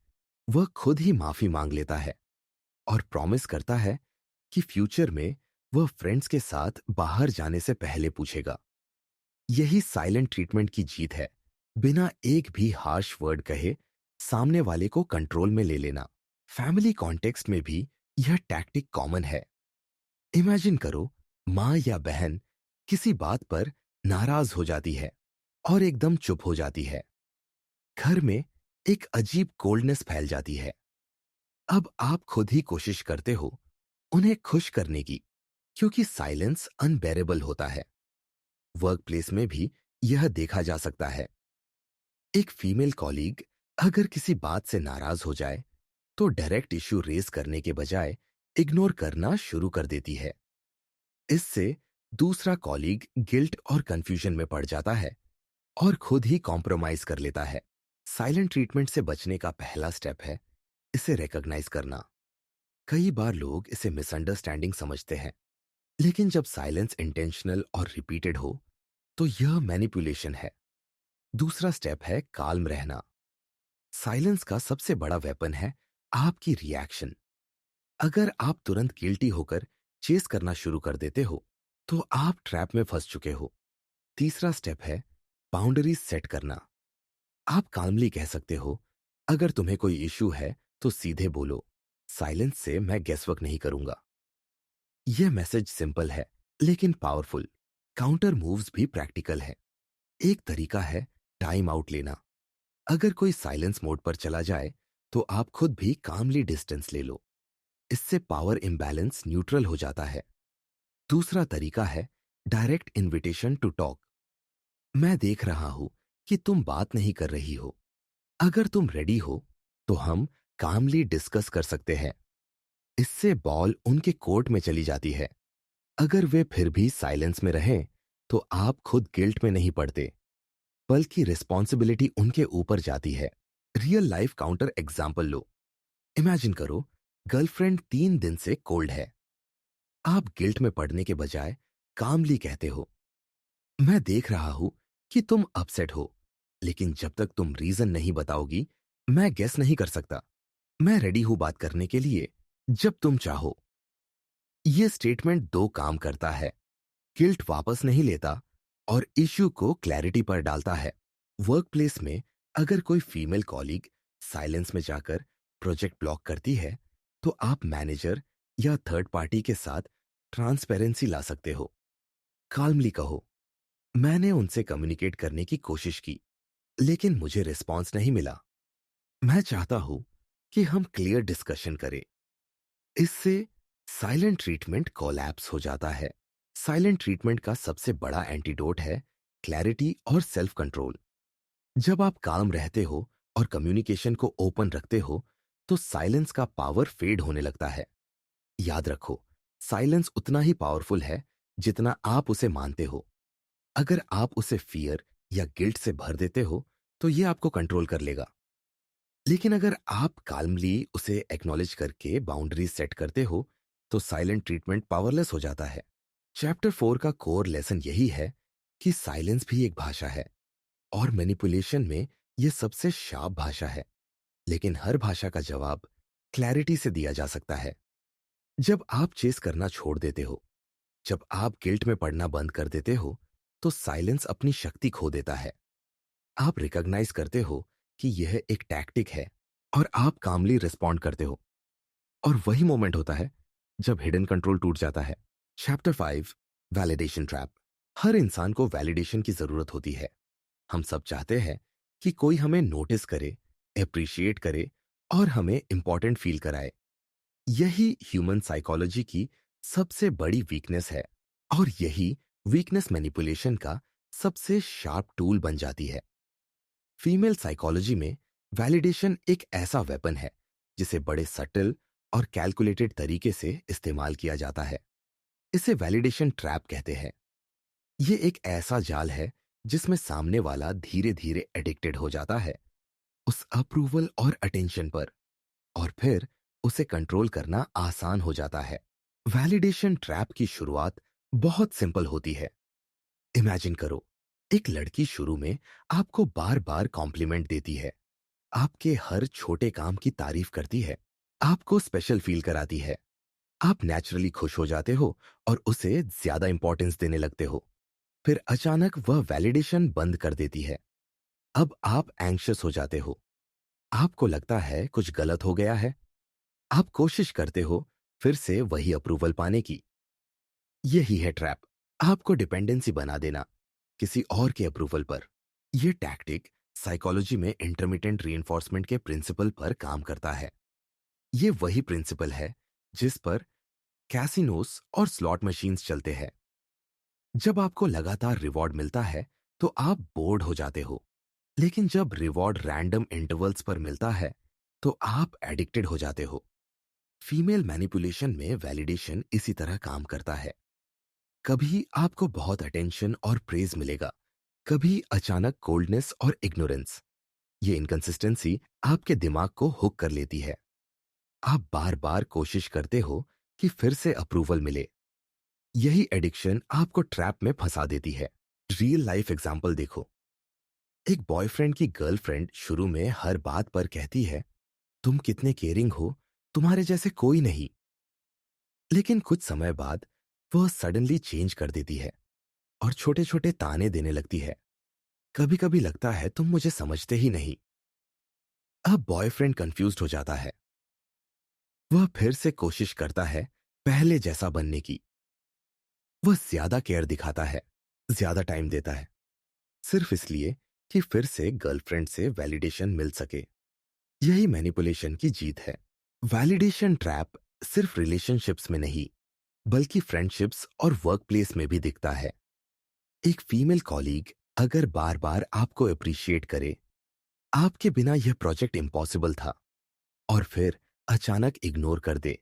Speaker 1: वह खुद ही माफी मांग लेता है और प्रॉमिस करता है कि फ्यूचर में वह फ्रेंड्स के साथ बाहर जाने से पहले पूछेगा। यही साइलेंट ट्रीटमेंट की जीत है। बिना एक भी हार्श वर्ड कहे सामने वाले को कंट्रोल में ले लेना। फैमिली कॉन्टेक्स्ट में भी यह टैक्टिक कॉमन है। इमेजिन करो, माँ या बहन किसी बात पर नाराज हो जाती है और एकदम चुप हो जाती है। घर में एक अजीब कोल्डनेस फैल जाती है। अब आप खुद ही कोशिश करते हो उन्हें खुश करने की, क्योंकि साइलेंस अनबेरेबल होता है। वर्क प्लेस में भी यह देखा जा सकता है। एक फीमेल कॉलीग अगर किसी बात से नाराज हो जाए, तो डायरेक्ट इश्यू रेज करने के बजाय इग्नोर करना शुरू कर देती है। इससे दूसरा कॉलीग गिल्ट और कंफ्यूजन में पड़ जाता है और खुद ही कॉम्प्रोमाइज कर लेता है। साइलेंट ट्रीटमेंट से बचने का पहला स्टेप है इसे रिकॉग्नाइज करना। कई बार लोग इसे मिसअंडरस्टैंडिंग समझते हैं, लेकिन जब साइलेंस इंटेंशनल और रिपीटेड हो, तो यह मैनिपुलेशन है। दूसरा स्टेप है काल्म रहना। साइलेंस का सबसे बड़ा वेपन है आपकी रिएक्शन। अगर आप तुरंत गिल्टी होकर चेस करना शुरू कर देते हो, तो आप ट्रैप में फंस चुके हो। तीसरा स्टेप है बाउंड्रीज सेट करना। आप काल्मली कह सकते हो, अगर तुम्हें कोई इश्यू है तो सीधे बोलो, साइलेंस से मैं गेसवर्क नहीं करूंगा। यह मैसेज सिंपल है, लेकिन पावरफुल। काउंटर मूव्स भी प्रैक्टिकल है। एक तरीका है टाइम आउट लेना। अगर कोई साइलेंस मोड पर चला जाए, तो आप खुद भी कामली डिस्टेंस ले लो। इससे पावर इम्बैलेंस न्यूट्रल हो जाता है। दूसरा तरीका है डायरेक्ट इनविटेशन टू टॉक। मैं देख रहा हूं कि तुम बात नहीं कर रही हो। अगर तुम रेडी हो, तो हम कामली डिस्कस कर सकते हैं। इससे बॉल उनके कोर्ट में चली जाती है। अगर वे फिर भी साइलेंस में रहें, तो आप खुद गिल्ट में नहीं पड़ते, बल्कि रिस्पॉन्सिबिलिटी उनके ऊपर जाती है। रियल लाइफ काउंटर एग्जाम्पल लो। इमेजिन करो, गर्लफ्रेंड 3 दिन से कोल्ड है। आप गिल्ट में पड़ने के बजाय कामली कहते हो, मैं देख रहा हूं कि तुम अपसेट हो, लेकिन जब तक तुम रीजन नहीं बताओगी, मैं गेस नहीं कर सकता। मैं रेडी हूं बात करने के लिए जब तुम चाहो। यह स्टेटमेंट दो काम करता है, गिल्ट वापस नहीं लेता और इश्यू को क्लैरिटी पर डालता है। वर्क प्लेस में अगर कोई फीमेल कॉलीग साइलेंस में जाकर प्रोजेक्ट ब्लॉक करती है, तो आप मैनेजर या थर्ड पार्टी के साथ ट्रांसपेरेंसी ला सकते हो। काल्मली कहो, मैंने उनसे कम्युनिकेट करने की कोशिश की, लेकिन मुझे रिस्पॉन्स नहीं मिला। मैं चाहता हूं कि हम क्लियर डिस्कशन करें। इससे साइलेंट ट्रीटमेंट कोलैप्स हो जाता है। साइलेंट ट्रीटमेंट का सबसे बड़ा एंटीडोट है क्लैरिटी और सेल्फ कंट्रोल। जब आप काम रहते हो और कम्युनिकेशन को ओपन रखते हो, तो साइलेंस का पावर फेड होने लगता है। याद रखो, साइलेंस उतना ही पावरफुल है जितना आप उसे मानते हो। अगर आप उसे फियर या गिल्ट से भर देते हो, तो ये आपको कंट्रोल कर लेगा। लेकिन अगर आप काल्मली उसे एक्नॉलेज करके बाउंड्रीज सेट करते हो, तो साइलेंट ट्रीटमेंट पावरलेस हो जाता है। चैप्टर 4 का कोर लेसन यही है कि साइलेंस भी एक भाषा है, और मैनिपुलेशन में ये सबसे शार्प भाषा है। लेकिन हर भाषा का जवाब क्लैरिटी से दिया जा सकता है। जब आप चेस करना छोड़ देते हो, जब आप गिल्ट में पड़ना बंद कर देते हो, तो साइलेंस अपनी शक्ति खो देता है। आप रिकॉग्नाइज करते हो कि यह एक टैक्टिक है, और आप कामली रिस्पॉन्ड करते हो। और वही मोमेंट होता है जब हिडन कंट्रोल टूट जाता है। Chapter 5, validation trap. हर इंसान को वैलिडेशन की जरूरत होती है। हम सब चाहते हैं कि कोई हमें नोटिस करे, अप्रिशिएट करे और हमें इंपॉर्टेंट फील कराए। यही ह्यूमन साइकोलॉजी की सबसे बड़ी वीकनेस है, और यही वीकनेस मैनिपुलेशन का सबसे शार्प टूल बन जाती है। फीमेल साइकोलॉजी में वैलिडेशन एक ऐसा वेपन है जिसे बड़े सटल और कैलकुलेटेड तरीके से इस्तेमाल किया जाता है। इसे वैलिडेशन ट्रैप कहते हैं। ये एक ऐसा जाल है जिसमें सामने वाला धीरे धीरे एडिक्टेड हो जाता है उस अप्रूवल और अटेंशन पर, और फिर उसे कंट्रोल करना आसान हो जाता है। वैलिडेशन ट्रैप की शुरुआत बहुत सिंपल होती है। इमेजिन करो, एक लड़की शुरू में आपको बार बार कॉम्प्लीमेंट देती है, आपके हर छोटे काम की तारीफ करती है, आपको स्पेशल फील कराती है। आप नेचुरली खुश हो जाते हो और उसे ज्यादा इंपॉर्टेंस देने लगते हो। फिर अचानक वह वैलिडेशन बंद कर देती है। अब आप एंग्शियस हो जाते हो। आपको लगता है कुछ गलत हो गया है। आप कोशिश करते हो फिर से वही अप्रूवल पाने की। यही है ट्रैप, आपको डिपेंडेंसी बना देना किसी और के अप्रूवल पर। यह टैक्टिक साइकोलॉजी में इंटरमिटेंट रीइंफोर्समेंट के प्रिंसिपल पर काम करता है। यह वही प्रिंसिपल है जिस पर कैसिनोस और स्लॉट मशीन्स चलते हैं। जब आपको लगातार रिवॉर्ड मिलता है, तो आप बोर्ड हो जाते हो। लेकिन जब रिवॉर्ड रैंडम इंटरवल्स पर मिलता है, तो आप एडिक्टेड हो जाते हो। फीमेल मैनिपुलेशन में वैलिडेशन इसी तरह काम करता है। कभी आपको बहुत अटेंशन और प्रेज मिलेगा, कभी अचानक कोल्डनेस और इग्नोरेंस। ये इनकंसिस्टेंसी आपके दिमाग को हुक कर लेती है। आप बार बार कोशिश करते हो कि फिर से अप्रूवल मिले। यही एडिक्शन आपको ट्रैप में फंसा देती है। रियल लाइफ एग्जाम्पल देखो। एक बॉयफ्रेंड की गर्लफ्रेंड शुरू में हर बात पर कहती है, तुम कितने केयरिंग हो, तुम्हारे जैसे कोई नहीं। लेकिन कुछ समय बाद वह सडनली चेंज कर देती है और छोटे छोटे ताने देने लगती है। कभी कभी लगता है तुम मुझे समझते ही नहीं। अब बॉयफ्रेंड कंफ्यूज्ड हो जाता है। वह फिर से कोशिश करता है पहले जैसा बनने की। वह ज्यादा केयर दिखाता है, ज्यादा टाइम देता है, सिर्फ इसलिए कि फिर से गर्लफ्रेंड से वैलिडेशन मिल सके। यही मैनिपुलेशन की जीत है। वैलिडेशन ट्रैप सिर्फ रिलेशनशिप्स में नहीं, बल्कि फ्रेंडशिप्स और वर्कप्लेस में भी दिखता है। एक फीमेल कॉलीग अगर बार बार आपको अप्रिशिएट करे, आपके बिना यह प्रोजेक्ट इम्पॉसिबल था, और फिर अचानक इग्नोर कर दे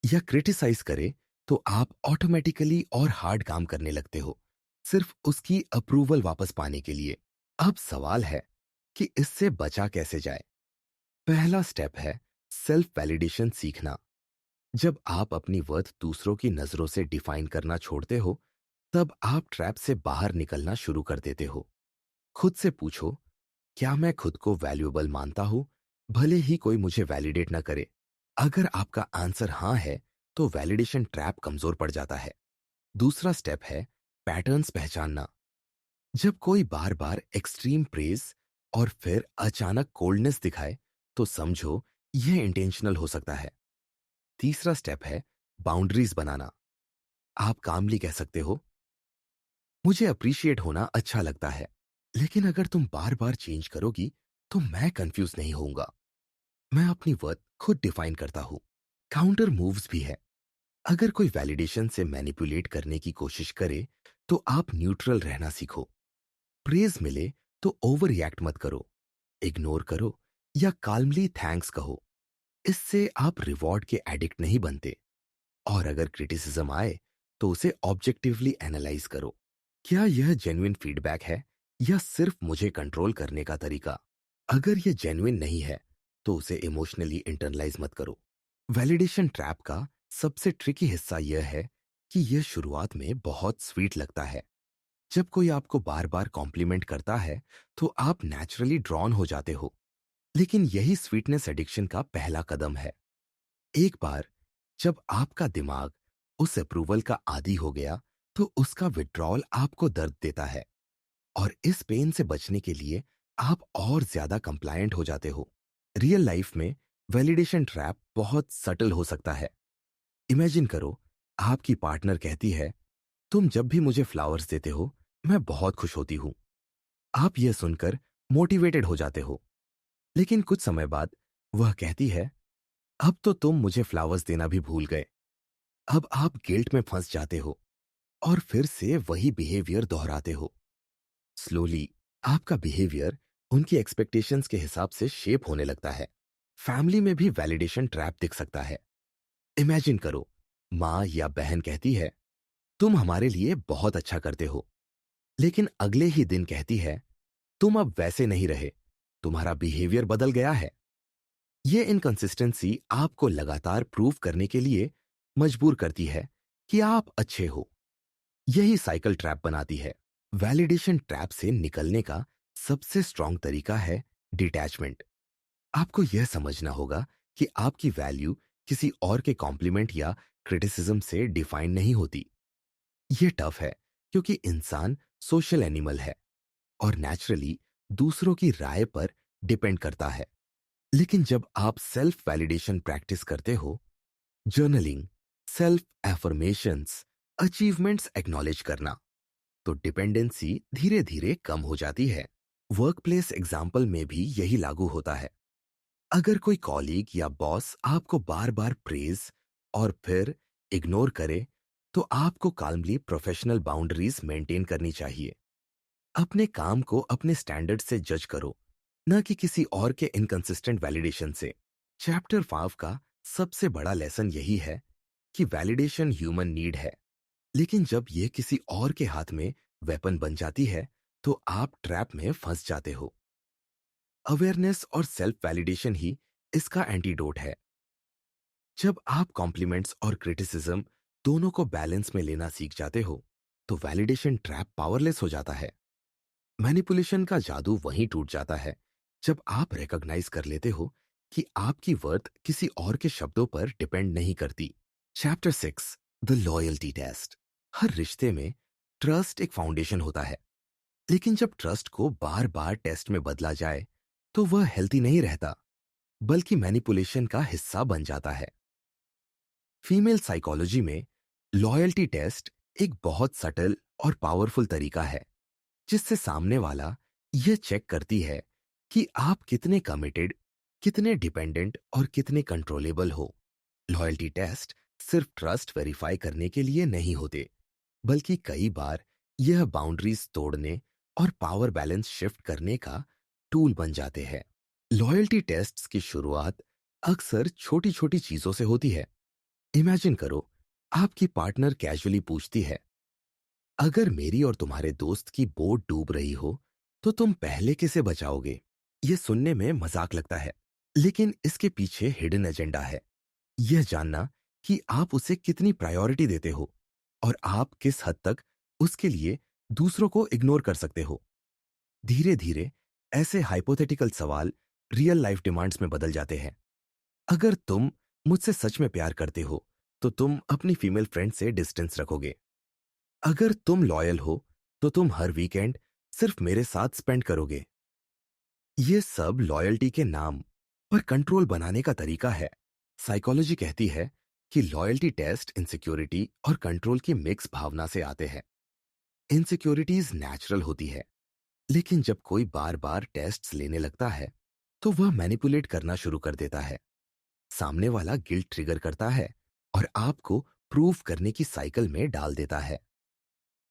Speaker 1: या क्रिटिसाइज करे, तो आप ऑटोमेटिकली और हार्ड काम करने लगते हो, सिर्फ उसकी अप्रूवल वापस पाने के लिए। अब सवाल है कि इससे बचा कैसे जाए। पहला स्टेप है सेल्फ वैलिडेशन सीखना। जब आप अपनी वर्थ दूसरों की नजरों से डिफाइन करना छोड़ते हो, तब आप ट्रैप से बाहर निकलना शुरू कर देते हो। खुद से पूछो, क्या मैं खुद को वैल्यूएबल मानता हूं, भले ही कोई मुझे वैलिडेट ना करे। अगर आपका आंसर हाँ है, तो वैलिडेशन ट्रैप कमजोर पड़ जाता है। दूसरा स्टेप है पैटर्न्स पहचानना। जब कोई बार बार एक्सट्रीम प्रेज और फिर अचानक कोल्डनेस दिखाए, तो समझो यह इंटेंशनल हो सकता है। तीसरा स्टेप है बाउंड्रीज बनाना। आप कामली कह सकते हो, मुझे अप्रिशिएट होना अच्छा लगता है, लेकिन अगर तुम बार बार चेंज करोगी तो मैं कंफ्यूज नहीं होऊंगा। मैं अपनी वर्थ खुद डिफाइन करता हूँ। काउंटर मूव्स भी है। अगर कोई वैलिडेशन से मैनिपुलेट करने की कोशिश करे तो आप न्यूट्रल रहना सीखो। प्रेज मिले तो ओवर रिएक्ट मत करो, इग्नोर करो या काल्मली थैंक्स कहो। इससे आप रिवॉर्ड के एडिक्ट नहीं बनते। और अगर क्रिटिसिज्म आए तो उसे ऑब्जेक्टिवली एनालाइज करो। क्या यह जेन्युइन फीडबैक है या सिर्फ मुझे कंट्रोल करने का तरीका? अगर यह जेन्युइन नहीं है तो उसे इमोशनली इंटरनलाइज मत करो। वैलिडेशन ट्रैप का सबसे ट्रिकी हिस्सा यह है कि यह शुरुआत में बहुत स्वीट लगता है। जब कोई आपको बार बार कॉम्प्लीमेंट करता है तो आप नेचुरली ड्रॉन हो जाते हो। लेकिन यही स्वीटनेस एडिक्शन का पहला कदम है। एक बार जब आपका दिमाग उस अप्रूवल का आदी हो गया तो उसका विड्रॉल आपको दर्द देता है। और इस पेन से बचने के लिए आप और ज्यादा कंप्लायंट हो जाते हो। रियल लाइफ में वैलिडेशन ट्रैप बहुत सटल हो सकता है। इमेजिन करो, आपकी पार्टनर कहती है, तुम जब भी मुझे फ्लावर्स देते हो मैं बहुत खुश होती हूं। आप यह सुनकर मोटिवेटेड हो जाते हो। लेकिन कुछ समय बाद वह कहती है, अब तो तुम मुझे फ्लावर्स देना भी भूल गए। अब आप गिल्ट में फंस जाते हो और फिर से वही बिहेवियर दोहराते हो। स्लोली आपका बिहेवियर उनकी एक्सपेक्टेशंस के हिसाब से शेप होने लगता है। फैमिली में भी वैलिडेशन ट्रैप दिख सकता है। इमेजिन करो, माँ या बहन कहती है, तुम हमारे लिए बहुत अच्छा करते हो, लेकिन अगले ही दिन कहती है, तुम अब वैसे नहीं रहे, तुम्हारा बिहेवियर बदल गया है। यह इनकंसिस्टेंसी आपको लगातार प्रूव करने के लिए मजबूर करती है कि आप अच्छे हो। यही साइकिल ट्रैप बनाती है। वैलिडेशन ट्रैप से निकलने का सबसे स्ट्रांग तरीका है डिटैचमेंट। आपको यह समझना होगा कि आपकी वैल्यू किसी और के कॉम्प्लीमेंट या क्रिटिसिज्म से डिफाइन नहीं होती। यह टफ है क्योंकि इंसान सोशल एनिमल है और नेचुरली दूसरों की राय पर डिपेंड करता है। लेकिन जब आप सेल्फ वैलिडेशन प्रैक्टिस करते हो, journaling, self affirmations, achievements acknowledge करना, तो डिपेंडेंसी धीरे धीरे कम हो जाती है। वर्कप्लेस एग्जाम्पल में भी यही लागू होता है। अगर कोई कॉलीग या बॉस आपको बार बार प्रेज और फिर इग्नोर करे तो आपको काल्मली प्रोफेशनल बाउंड्रीज मेंटेन करनी चाहिए। अपने काम को अपने स्टैंडर्ड से जज करो, न कि किसी और के इनकंसिस्टेंट वैलिडेशन से। चैप्टर 5 का सबसे बड़ा लेसन यही है कि वैलिडेशन ह्यूमन नीड है, लेकिन जब यह किसी और के हाथ में वेपन बन जाती है तो आप ट्रैप में फंस जाते हो। अवेयरनेस और सेल्फ वैलिडेशन ही इसका एंटीडोट है। जब आप कॉम्प्लीमेंट्स और क्रिटिसिज्म दोनों को बैलेंस में लेना सीख जाते हो तो वैलिडेशन ट्रैप पावरलेस हो जाता है। मैनिपुलेशन का जादू वहीं टूट जाता है जब आप रिकॉग्नाइज कर लेते हो कि आपकी वर्थ किसी और के शब्दों पर डिपेंड नहीं करती। Chapter 6, the loyalty test. हर रिश्ते में ट्रस्ट एक फाउंडेशन होता है, लेकिन जब ट्रस्ट को बार बार टेस्ट में बदला जाए तो वह हेल्थी नहीं रहता, बल्कि मैनिपुलेशन का हिस्सा बन जाता है। फीमेल साइकोलॉजी में लॉयल्टी टेस्ट एक बहुत सटल और पावरफुल तरीका है जिससे सामने वाला यह चेक करती है कि आप कितने कमिटेड, कितने डिपेंडेंट और कितने कंट्रोलेबल हो। लॉयल्टी टेस्ट सिर्फ ट्रस्ट वेरीफाई करने के लिए नहीं होते, बल्कि कई बार यह बाउंड्रीज तोड़ने और पावर बैलेंस शिफ्ट करने का टूल बन जाते हैं। लॉयल्टी टेस्ट्स की शुरुआत अक्सर छोटी छोटी चीजों से होती है। इमेजिन करो, आपकी पार्टनर कैजुअली पूछती है, अगर मेरी और तुम्हारे दोस्त की बोट डूब रही हो तो तुम पहले किसे बचाओगे? यह सुनने में मजाक लगता है, लेकिन इसके पीछे हिडन एजेंडा है। यह जानना कि आप उसे कितनी प्रायोरिटी देते हो और आप किस हद तक उसके लिए दूसरों को इग्नोर कर सकते हो। धीरे धीरे ऐसे हाइपोथेटिकल सवाल रियल लाइफ डिमांड्स में बदल जाते हैं। अगर तुम मुझसे सच में प्यार करते हो तो तुम अपनी फीमेल फ्रेंड से डिस्टेंस रखोगे। अगर तुम लॉयल हो तो तुम हर वीकेंड सिर्फ मेरे साथ स्पेंड करोगे। ये सब लॉयल्टी के नाम पर कंट्रोल बनाने का तरीका है। साइकोलॉजी कहती है कि लॉयल्टी टेस्ट इनसिक्योरिटी और कंट्रोल की मिक्स भावना से आते हैं। इनसिक्योरिटीज नेचुरल होती है, लेकिन जब कोई बार बार टेस्ट्स लेने लगता है तो वह मैनिपुलेट करना शुरू कर देता है। सामने वाला गिल्ट ट्रिगर करता है और आपको प्रूव करने की साइकिल में डाल देता है।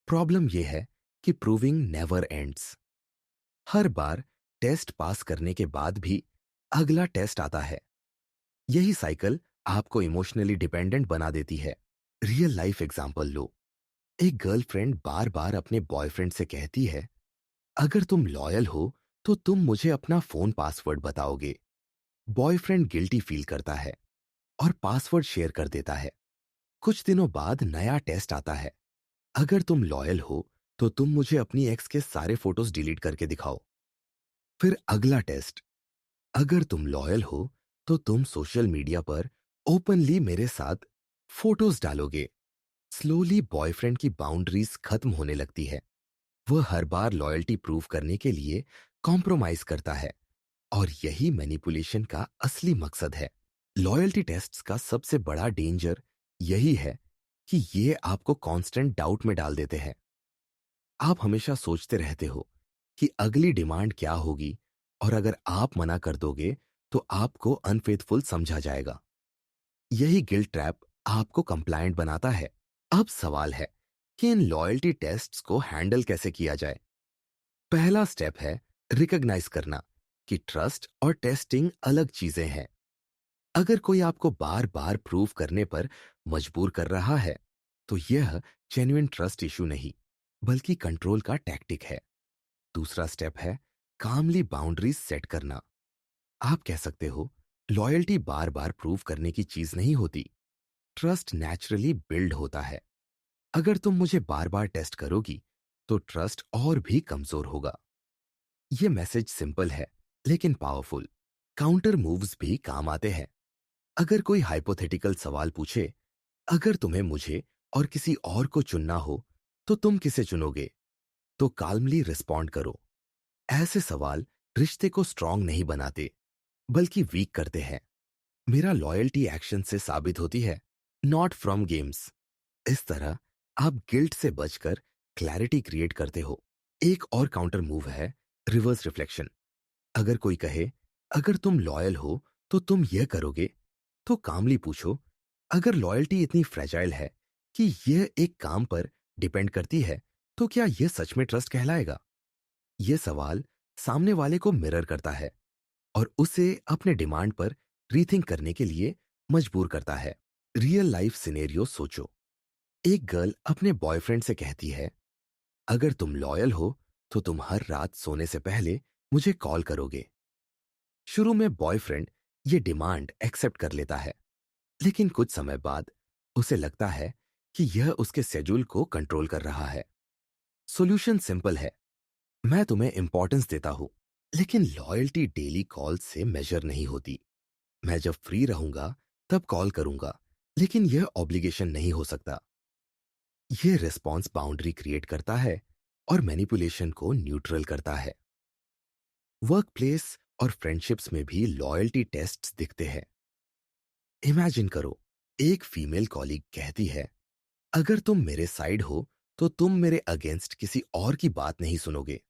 Speaker 1: प्रॉब्लम यह है कि प्रूविंग नेवर एंड्स। हर बार टेस्ट पास करने के बाद भी अगला टेस्ट आता है। यही साइकिल आपको इमोशनली डिपेंडेंट बना देती है। रियल लाइफ एग्जांपल लो। एक गर्लफ्रेंड बार बार अपने बॉयफ्रेंड से कहती है, अगर तुम लॉयल हो तो तुम मुझे अपना फोन पासवर्ड बताओगे। बॉयफ्रेंड गिल्टी फील करता है और पासवर्ड शेयर कर देता है। कुछ दिनों बाद नया टेस्ट आता है, अगर तुम लॉयल हो तो तुम मुझे अपनी एक्स के सारे फोटोज डिलीट करके दिखाओ। फिर अगला टेस्ट, अगर तुम लॉयल हो तो तुम सोशल मीडिया पर ओपनली मेरे साथ फोटोज डालोगे। स्लोली बॉयफ्रेंड की बाउंड्रीज खत्म होने लगती है। वह हर बार लॉयल्टी प्रूव करने के लिए कॉम्प्रोमाइज करता है, और यही मैनिपुलेशन का असली मकसद है। लॉयल्टी टेस्ट्स का सबसे बड़ा डेंजर यही है कि ये आपको कांस्टेंट डाउट में डाल देते हैं। आप हमेशा सोचते रहते हो कि अगली डिमांड क्या होगी, और अगर आप मना कर दोगे तो आपको अनफेथफुल समझा जाएगा। यही गिल्ट ट्रैप आपको कंप्लायंट बनाता है। अब सवाल है कि इन लॉयल्टी टेस्ट्स को हैंडल कैसे किया जाए। पहला स्टेप है रिकॉग्नाइज करना कि ट्रस्ट और टेस्टिंग अलग चीजें हैं। अगर कोई आपको बार बार प्रूव करने पर मजबूर कर रहा है तो यह जेन्युइन ट्रस्ट इशू नहीं, बल्कि कंट्रोल का टैक्टिक है। दूसरा स्टेप है कामली बाउंड्रीज सेट करना। आप कह सकते हो, लॉयल्टी बार बार प्रूव करने की चीज नहीं होती, ट्रस्ट नेचुरली बिल्ड होता है। अगर तुम मुझे बार बार टेस्ट करोगी तो ट्रस्ट और भी कमजोर होगा। यह मैसेज सिंपल है लेकिन पावरफुल। काउंटर मूव्स भी काम आते हैं। अगर कोई हाइपोथेटिकल सवाल पूछे, अगर तुम्हें मुझे और किसी और को चुनना हो तो तुम किसे चुनोगे, तो काल्मली रिस्पॉन्ड करो। ऐसे सवाल रिश्ते को स्ट्रांग नहीं बनाते, बल्कि वीक करते हैं। मेरा लॉयल्टी एक्शन से साबित होती है, नॉट फ्रॉम गेम्स। इस तरह आप गिल्ट से बचकर क्लैरिटी क्रिएट करते हो। एक और काउंटर मूव है रिवर्स रिफ्लेक्शन। अगर कोई कहे, अगर तुम लॉयल हो तो तुम यह करोगे, तो कामली पूछो, अगर लॉयल्टी इतनी फ्रेजाइल है कि यह एक काम पर डिपेंड करती है, तो क्या यह सच में ट्रस्ट कहलाएगा? यह सवाल सामने वाले को मिरर करता है और उसे अपने डिमांड पर रीथिंक करने के लिए मजबूर करता है। रियल लाइफ सिनेरियो सोचो। एक गर्ल अपने बॉयफ्रेंड से कहती है, अगर तुम लॉयल हो तो तुम हर रात सोने से पहले मुझे कॉल करोगे। शुरू में बॉयफ्रेंड ये डिमांड एक्सेप्ट कर लेता है, लेकिन कुछ समय बाद उसे लगता है कि यह उसके शेड्यूल को कंट्रोल कर रहा है। सॉल्यूशन सिंपल है, मैं तुम्हें इंपॉर्टेंस देता हूं, लेकिन लॉयल्टी डेली कॉल से मेजर नहीं होती। मैं जब फ्री रहूंगा तब कॉल करूंगा, लेकिन यह ऑब्लिगेशन नहीं हो सकता। यह रिस्पॉन्स बाउंड्री क्रिएट करता है और मैनिपुलेशन को न्यूट्रल करता है। वर्क प्लेस और फ्रेंडशिप्स में भी लॉयल्टी टेस्ट्स दिखते हैं। इमेजिन करो, एक फीमेल कॉलीग कहती है, अगर तुम मेरे साइड हो तो तुम मेरे अगेंस्ट किसी और की बात नहीं सुनोगे।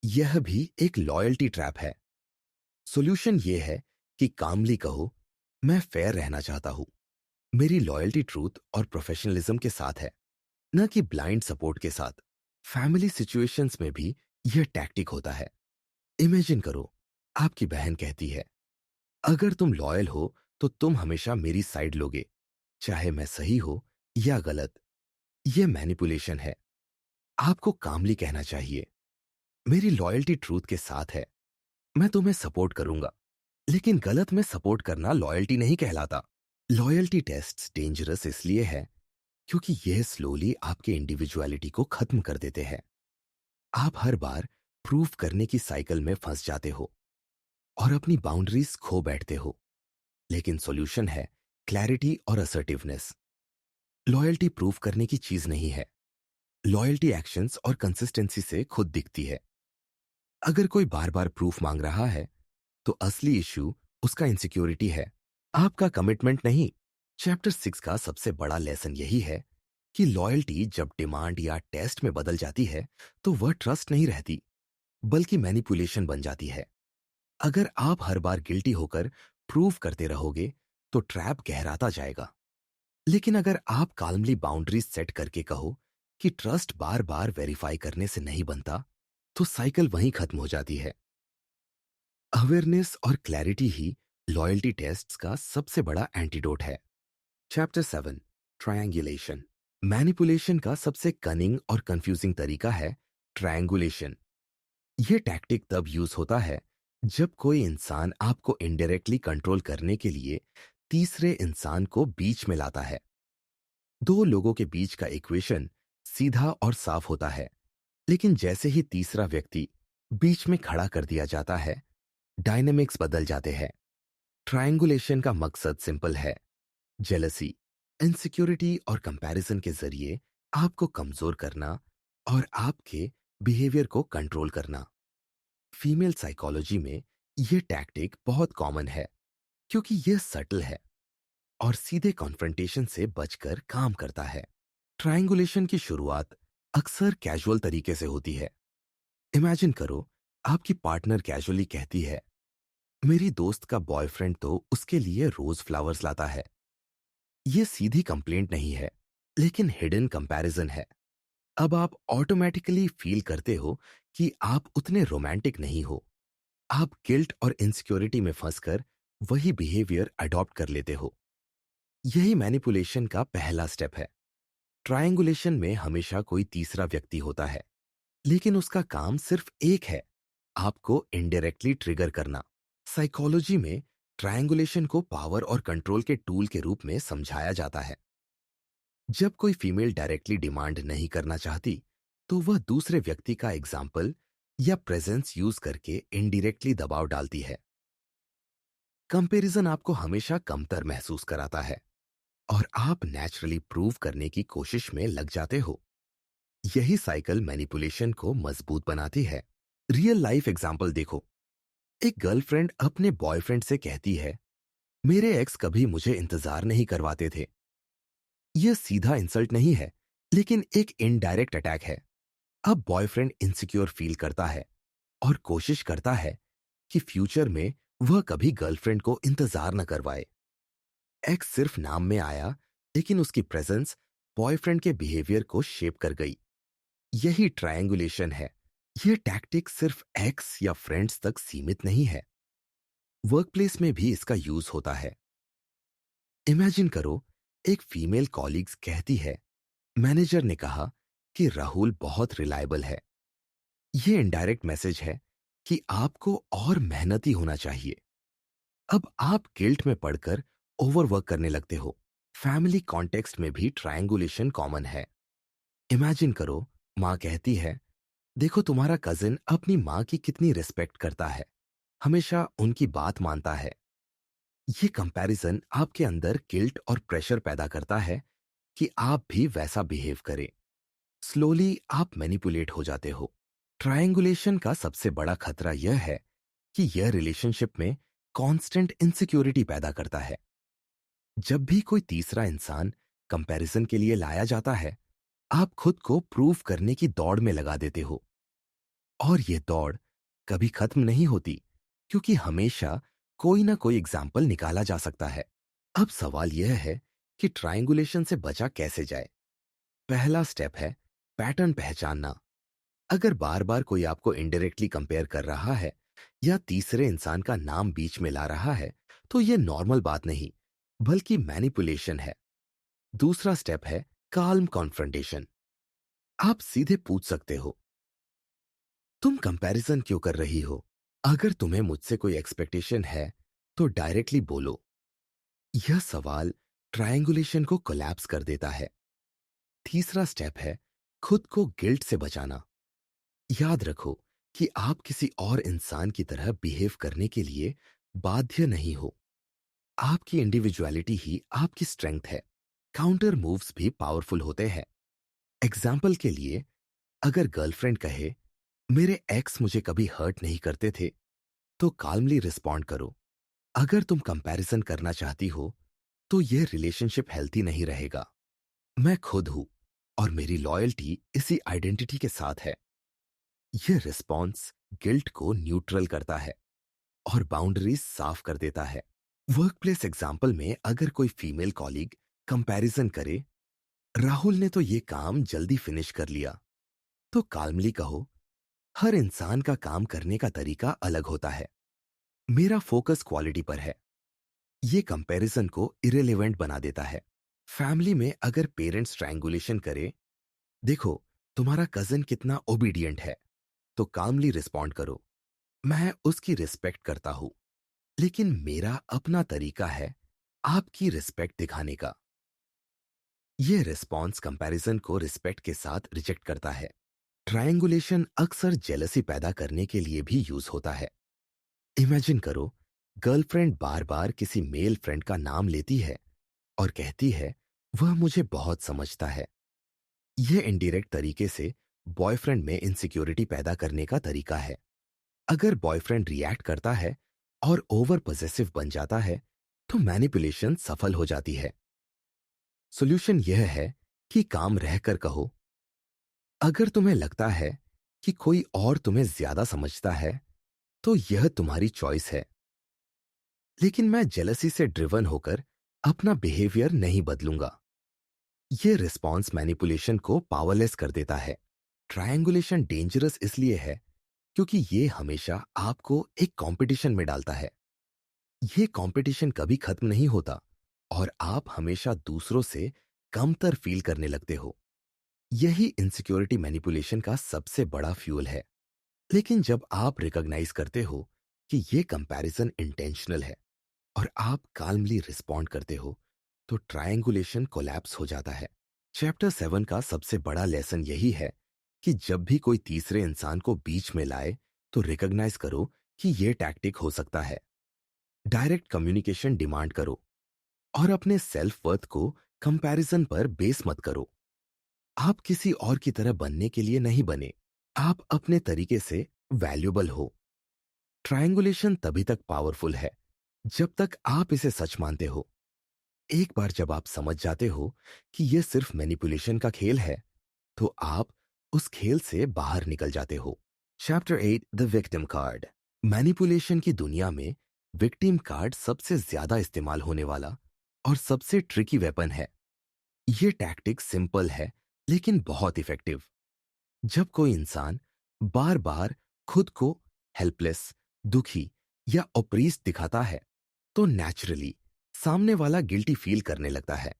Speaker 1: यह भी एक लॉयल्टी ट्रैप है। सॉल्यूशन यह है कि कामली कहो, मैं फेयर रहना चाहता हूं। मेरी लॉयल्टी ट्रूथ और प्रोफेशनलिज्म के साथ है, न कि ब्लाइंड सपोर्ट के साथ। फैमिली सिचुएशंस में भी यह टैक्टिक होता है। इमेजिन करो, आपकी बहन कहती है, अगर तुम लॉयल हो तो तुम हमेशा मेरी साइड लोगे, चाहे मैं सही हो या गलत। यह मैनिपुलेशन है। आपको कामली कहना चाहिए, मेरी लॉयल्टी ट्रूथ के साथ है, मैं तुम्हें सपोर्ट करूंगा, लेकिन गलत में सपोर्ट करना लॉयल्टी नहीं कहलाता। लॉयल्टी टेस्ट्स डेंजरस इसलिए है क्योंकि यह स्लोली आपके इंडिविजुअलिटी को खत्म कर देते हैं। आप हर बार प्रूव करने की साइकिल में फंस जाते हो और अपनी बाउंड्रीज खो बैठते हो। लेकिन सॉल्यूशन है क्लैरिटी और असर्टिवनेस। लॉयल्टी प्रूव करने की चीज नहीं है। लॉयल्टी एक्शंस और कंसिस्टेंसी से खुद दिखती है। अगर कोई बार बार प्रूफ मांग रहा है तो असली इश्यू उसका इनसिक्योरिटी है, आपका कमिटमेंट नहीं। चैप्टर 6 का सबसे बड़ा लेसन यही है कि लॉयल्टी जब डिमांड या टेस्ट में बदल जाती है तो वह ट्रस्ट नहीं रहती, बल्कि मैनिपुलेशन बन जाती है। अगर आप हर बार गिल्टी होकर प्रूव करते रहोगे तो ट्रैप गहराता जाएगा। लेकिन अगर आप काल्मली बाउंड्रीज सेट करके कहो कि ट्रस्ट बार बार वेरीफाई करने से नहीं बनता, तो साइकिल वहीं खत्म हो जाती है। अवेयरनेस और क्लैरिटी ही लॉयल्टी टेस्ट्स का सबसे बड़ा एंटीडोट है। Chapter 7, triangulation. मैनिपुलेशन का सबसे कनिंग और कंफ्यूजिंग तरीका है ट्रायंगुलेशन। यह टैक्टिक तब यूज होता है जब कोई इंसान आपको इनडायरेक्टली कंट्रोल करने के लिए तीसरे इंसान को बीच में लाता है। दो लोगों के बीच का इक्वेशन सीधा और साफ होता है, लेकिन जैसे ही तीसरा व्यक्ति बीच में खड़ा कर दिया जाता है, डायनेमिक्स बदल जाते हैं। ट्रायंगुलेशन का मकसद सिंपल है, जेलसी, इनसिक्योरिटी और कंपैरिजन के जरिए आपको कमजोर करना और आपके बिहेवियर को कंट्रोल करना। फीमेल साइकोलॉजी में यह टैक्टिक बहुत कॉमन है क्योंकि यह सटल है और सीधे कॉन्फ्रंटेशन से बचकर काम करता है। ट्रायंगुलेशन की शुरुआत अक्सर कैजुअल तरीके से होती है। इमेजिन करो, आपकी पार्टनर कैजुअली कहती है, मेरी दोस्त का बॉयफ्रेंड तो उसके लिए रोज फ्लावर्स लाता है। यह सीधी कंप्लेंट नहीं है, लेकिन हिडन कंपैरिजन है। अब आप ऑटोमेटिकली फील करते हो कि आप उतने रोमांटिक नहीं हो। आप गिल्ट और इनसिक्योरिटी में फंसकर वही बिहेवियर अडॉप्ट कर लेते हो। यही मैनिपुलेशन का पहला स्टेप है। ट्रायंगुलेशन में हमेशा कोई तीसरा व्यक्ति होता है, लेकिन उसका काम सिर्फ एक है, आपको इनडायरेक्टली ट्रिगर करना। साइकोलॉजी में ट्रायंगुलेशन को पावर और कंट्रोल के टूल के रूप में समझाया जाता है। जब कोई फीमेल डायरेक्टली डिमांड नहीं करना चाहती, तो वह दूसरे व्यक्ति का एग्जाम्पल या प्रेजेंस यूज करके इनडायरेक्टली दबाव डालती है। कंपैरिजन आपको हमेशा कमतर महसूस कराता है और आप नेचुरली प्रूव करने की कोशिश में लग जाते हो। यही साइकिल मैनिपुलेशन को मजबूत बनाती है। रियल लाइफ एग्जाम्पल देखो। एक गर्लफ्रेंड अपने बॉयफ्रेंड से कहती है, मेरे एक्स कभी मुझे इंतजार नहीं करवाते थे। यह सीधा इंसल्ट नहीं है, लेकिन एक इनडायरेक्ट अटैक है। अब बॉयफ्रेंड इनसिक्योर फील करता है और कोशिश करता है कि फ्यूचर में वह कभी गर्लफ्रेंड को इंतजार न करवाए। एक्स सिर्फ नाम में आया, लेकिन उसकी प्रेजेंस बॉयफ्रेंड के बिहेवियर को शेप कर गई। यही ट्रायंगुलेशन है। यह टैक्टिक सिर्फ एक्स या फ्रेंड्स तक सीमित नहीं है, वर्कप्लेस में भी इसका यूज होता है। इमेजिन करो, एक फीमेल कॉलीग्स कहती है, मैनेजर ने कहा कि राहुल बहुत रिलायबल है। यह इनडायरेक्ट मैसेज है कि आपको और मेहनती होना चाहिए। अब आप गिल्ट में पड़कर ओवरवर्क करने लगते हो। फैमिली कॉन्टेक्स्ट में भी ट्रायंगुलेशन कॉमन है। इमेजिन करो, माँ कहती है, देखो तुम्हारा कजिन अपनी माँ की कितनी रिस्पेक्ट करता है, हमेशा उनकी बात मानता है। ये कंपैरिजन आपके अंदर गिल्ट और प्रेशर पैदा करता है कि आप भी वैसा बिहेव करें। स्लोली आप मैनिपुलेट हो जाते हो। ट्रायंगुलेशन का सबसे बड़ा खतरा यह है कि यह रिलेशनशिप में कांस्टेंट इनसिक्योरिटी पैदा करता है। जब भी कोई तीसरा इंसान कंपैरिजन के लिए लाया जाता है, आप खुद को प्रूव करने की दौड़ में लगा देते हो। और यह दौड़ कभी खत्म नहीं होती, क्योंकि हमेशा कोई ना कोई एग्जाम्पल निकाला जा सकता है। अब सवाल यह है कि ट्रायंगुलेशन से बचा कैसे जाए। पहला स्टेप है पैटर्न पहचानना। अगर बार बार कोई आपको इनडायरेक्टली कंपेयर कर रहा है या तीसरे इंसान का नाम बीच में ला रहा है, तो यह नॉर्मल बात नहीं, बल्कि मैनिपुलेशन है। दूसरा स्टेप है काल्म कॉन्फ्रंटेशन। आप सीधे पूछ सकते हो, तुम कंपैरिजन क्यों कर रही हो? अगर तुम्हें मुझसे कोई एक्सपेक्टेशन है तो डायरेक्टली बोलो। यह सवाल ट्रायंगुलेशन को कोलैप्स कर देता है। तीसरा स्टेप है खुद को गिल्ट से बचाना। याद रखो कि आप किसी और इंसान की तरह बिहेव करने के लिए बाध्य नहीं हो। आपकी इंडिविजुअलिटी ही आपकी स्ट्रेंथ है। काउंटर मूव्स भी पावरफुल होते हैं। एग्जाम्पल के लिए, अगर गर्लफ्रेंड कहे, मेरे एक्स मुझे कभी हर्ट नहीं करते थे, तो काल्मली रिस्पॉन्ड करो, अगर तुम कंपैरिजन करना चाहती हो तो यह रिलेशनशिप हेल्थी नहीं रहेगा। मैं खुद हूं, और मेरी लॉयल्टी इसी आइडेंटिटी के साथ है। यह रिस्पॉन्स गिल्ट को न्यूट्रल करता है और बाउंड्रीज साफ कर देता है। वर्कप्लेस एग्जाम्पल में अगर कोई फीमेल कॉलीग कंपैरिजन करे, राहुल ने तो ये काम जल्दी फिनिश कर लिया, तो काल्मली कहो, हर इंसान का काम करने का तरीका अलग होता है। मेरा फोकस क्वालिटी पर है। ये कंपैरिजन को इरेलेवेंट बना देता है। फैमिली में अगर पेरेंट्स ट्रायंगुलेशन करे, देखो तुम्हारा कजन कितना ओबीडियंट है, तो कामली रिस्पॉन्ड करो, मैं उसकी रिस्पेक्ट करता हूं, लेकिन मेरा अपना तरीका है आपकी रिस्पेक्ट दिखाने का। यह रिस्पॉन्स कंपैरिजन को रिस्पेक्ट के साथ रिजेक्ट करता है। ट्रायंगुलेशन अक्सर जेलसी पैदा करने के लिए भी यूज होता है। इमेजिन करो, गर्लफ्रेंड बार बार किसी मेल फ्रेंड का नाम लेती है और कहती है वह मुझे बहुत समझता है। यह इनडायरेक्ट तरीके से बॉयफ्रेंड में इनसिक्योरिटी पैदा करने का तरीका है। अगर बॉयफ्रेंड रिएक्ट करता है और ओवर पॉसेसिव बन जाता है, तो मैनिपुलेशन सफल हो जाती है। सॉल्यूशन यह है कि काम रहकर कहो, अगर तुम्हें लगता है कि कोई और तुम्हें ज्यादा समझता है, तो यह तुम्हारी चॉइस है, लेकिन मैं जेलसी से ड्रिवन होकर अपना बिहेवियर नहीं बदलूंगा। यह रिस्पॉन्स मैनिपुलेशन को पावरलेस कर देता है। ट्रायंगुलेशन डेंजरस इसलिए है क्योंकि यह हमेशा आपको एक कंपटीशन में डालता है। यह कंपटीशन कभी खत्म नहीं होता और आप हमेशा दूसरों से कमतर फील करने लगते हो। यही इनसिक्योरिटी मैनिपुलेशन का सबसे बड़ा फ्यूल है। लेकिन जब आप रिकॉग्नाइज करते हो कि यह कंपैरिजन इंटेंशनल है और आप काल्मली रिस्पॉन्ड करते हो, तो ट्रायंगुलेशन कोलैप्स हो जाता है। चैप्टर 7 का सबसे बड़ा लेसन यही है कि जब भी कोई तीसरे इंसान को बीच में लाए, तो रिकॉग्नाइज करो कि यह टैक्टिक हो सकता है। डायरेक्ट कम्युनिकेशन डिमांड करो और अपने सेल्फ वर्थ को कंपैरिजन पर बेस मत करो। आप किसी और की तरह बनने के लिए नहीं बने, आप अपने तरीके से वैल्यूबल हो। ट्रायंगुलेशन तभी तक पावरफुल है जब तक आप इसे सच मानते हो। एक बार जब आप समझ जाते हो कि यह सिर्फ मैनिपुलेशन का खेल है, तो आप उस खेल से बाहर निकल जाते हो। Chapter 8, the victim card. Manipulation की दुनिया में विक्टिम कार्ड सबसे ज्यादा इस्तेमाल होने वाला और सबसे ट्रिकी वेपन है। यह टैक्टिक सिंपल है लेकिन बहुत इफेक्टिव। जब कोई इंसान बार बार खुद को हेल्पलेस, दुखी या ऑप्रीस्ड दिखाता है, तो नेचुरली सामने वाला गिल्टी फील करने लगता है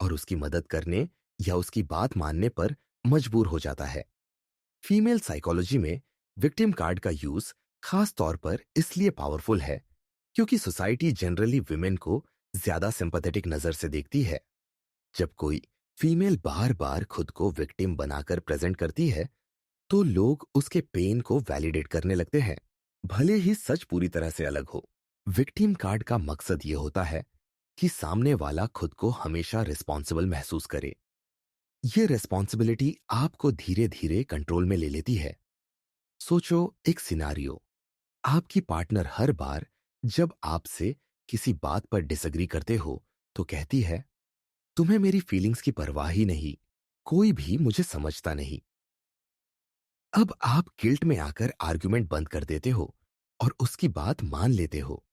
Speaker 1: और उसकी मदद करने या उसकी बात मानने पर मजबूर हो जाता है। फीमेल साइकोलॉजी में विक्टिम कार्ड का यूज खास तौर पर इसलिए पावरफुल है क्योंकि सोसाइटी जनरली विमेन को ज्यादा सिंपैथेटिक नजर से देखती है। जब कोई फीमेल बार बार खुद को विक्टिम बनाकर प्रेजेंट करती है, तो लोग उसके पेन को वैलिडेट करने लगते हैं, भले ही सच पूरी तरह से अलग हो। विक्टिम कार्ड का मकसद यह होता है कि सामने वाला खुद को हमेशा रिस्पॉन्सिबल महसूस करे। यह रिस्पॉन्सिबिलिटी आपको धीरे धीरे कंट्रोल में ले लेती है। सोचो एक सिनारियो, आपकी पार्टनर हर बार जब आपसे किसी बात पर डिसएग्री करते हो, तो कहती है, तुम्हें मेरी फीलिंग्स की परवाह ही नहीं, कोई भी मुझे समझता नहीं। अब आप गिल्ट में आकर आर्गुमेंट बंद कर देते हो और उसकी बात मान लेते हो।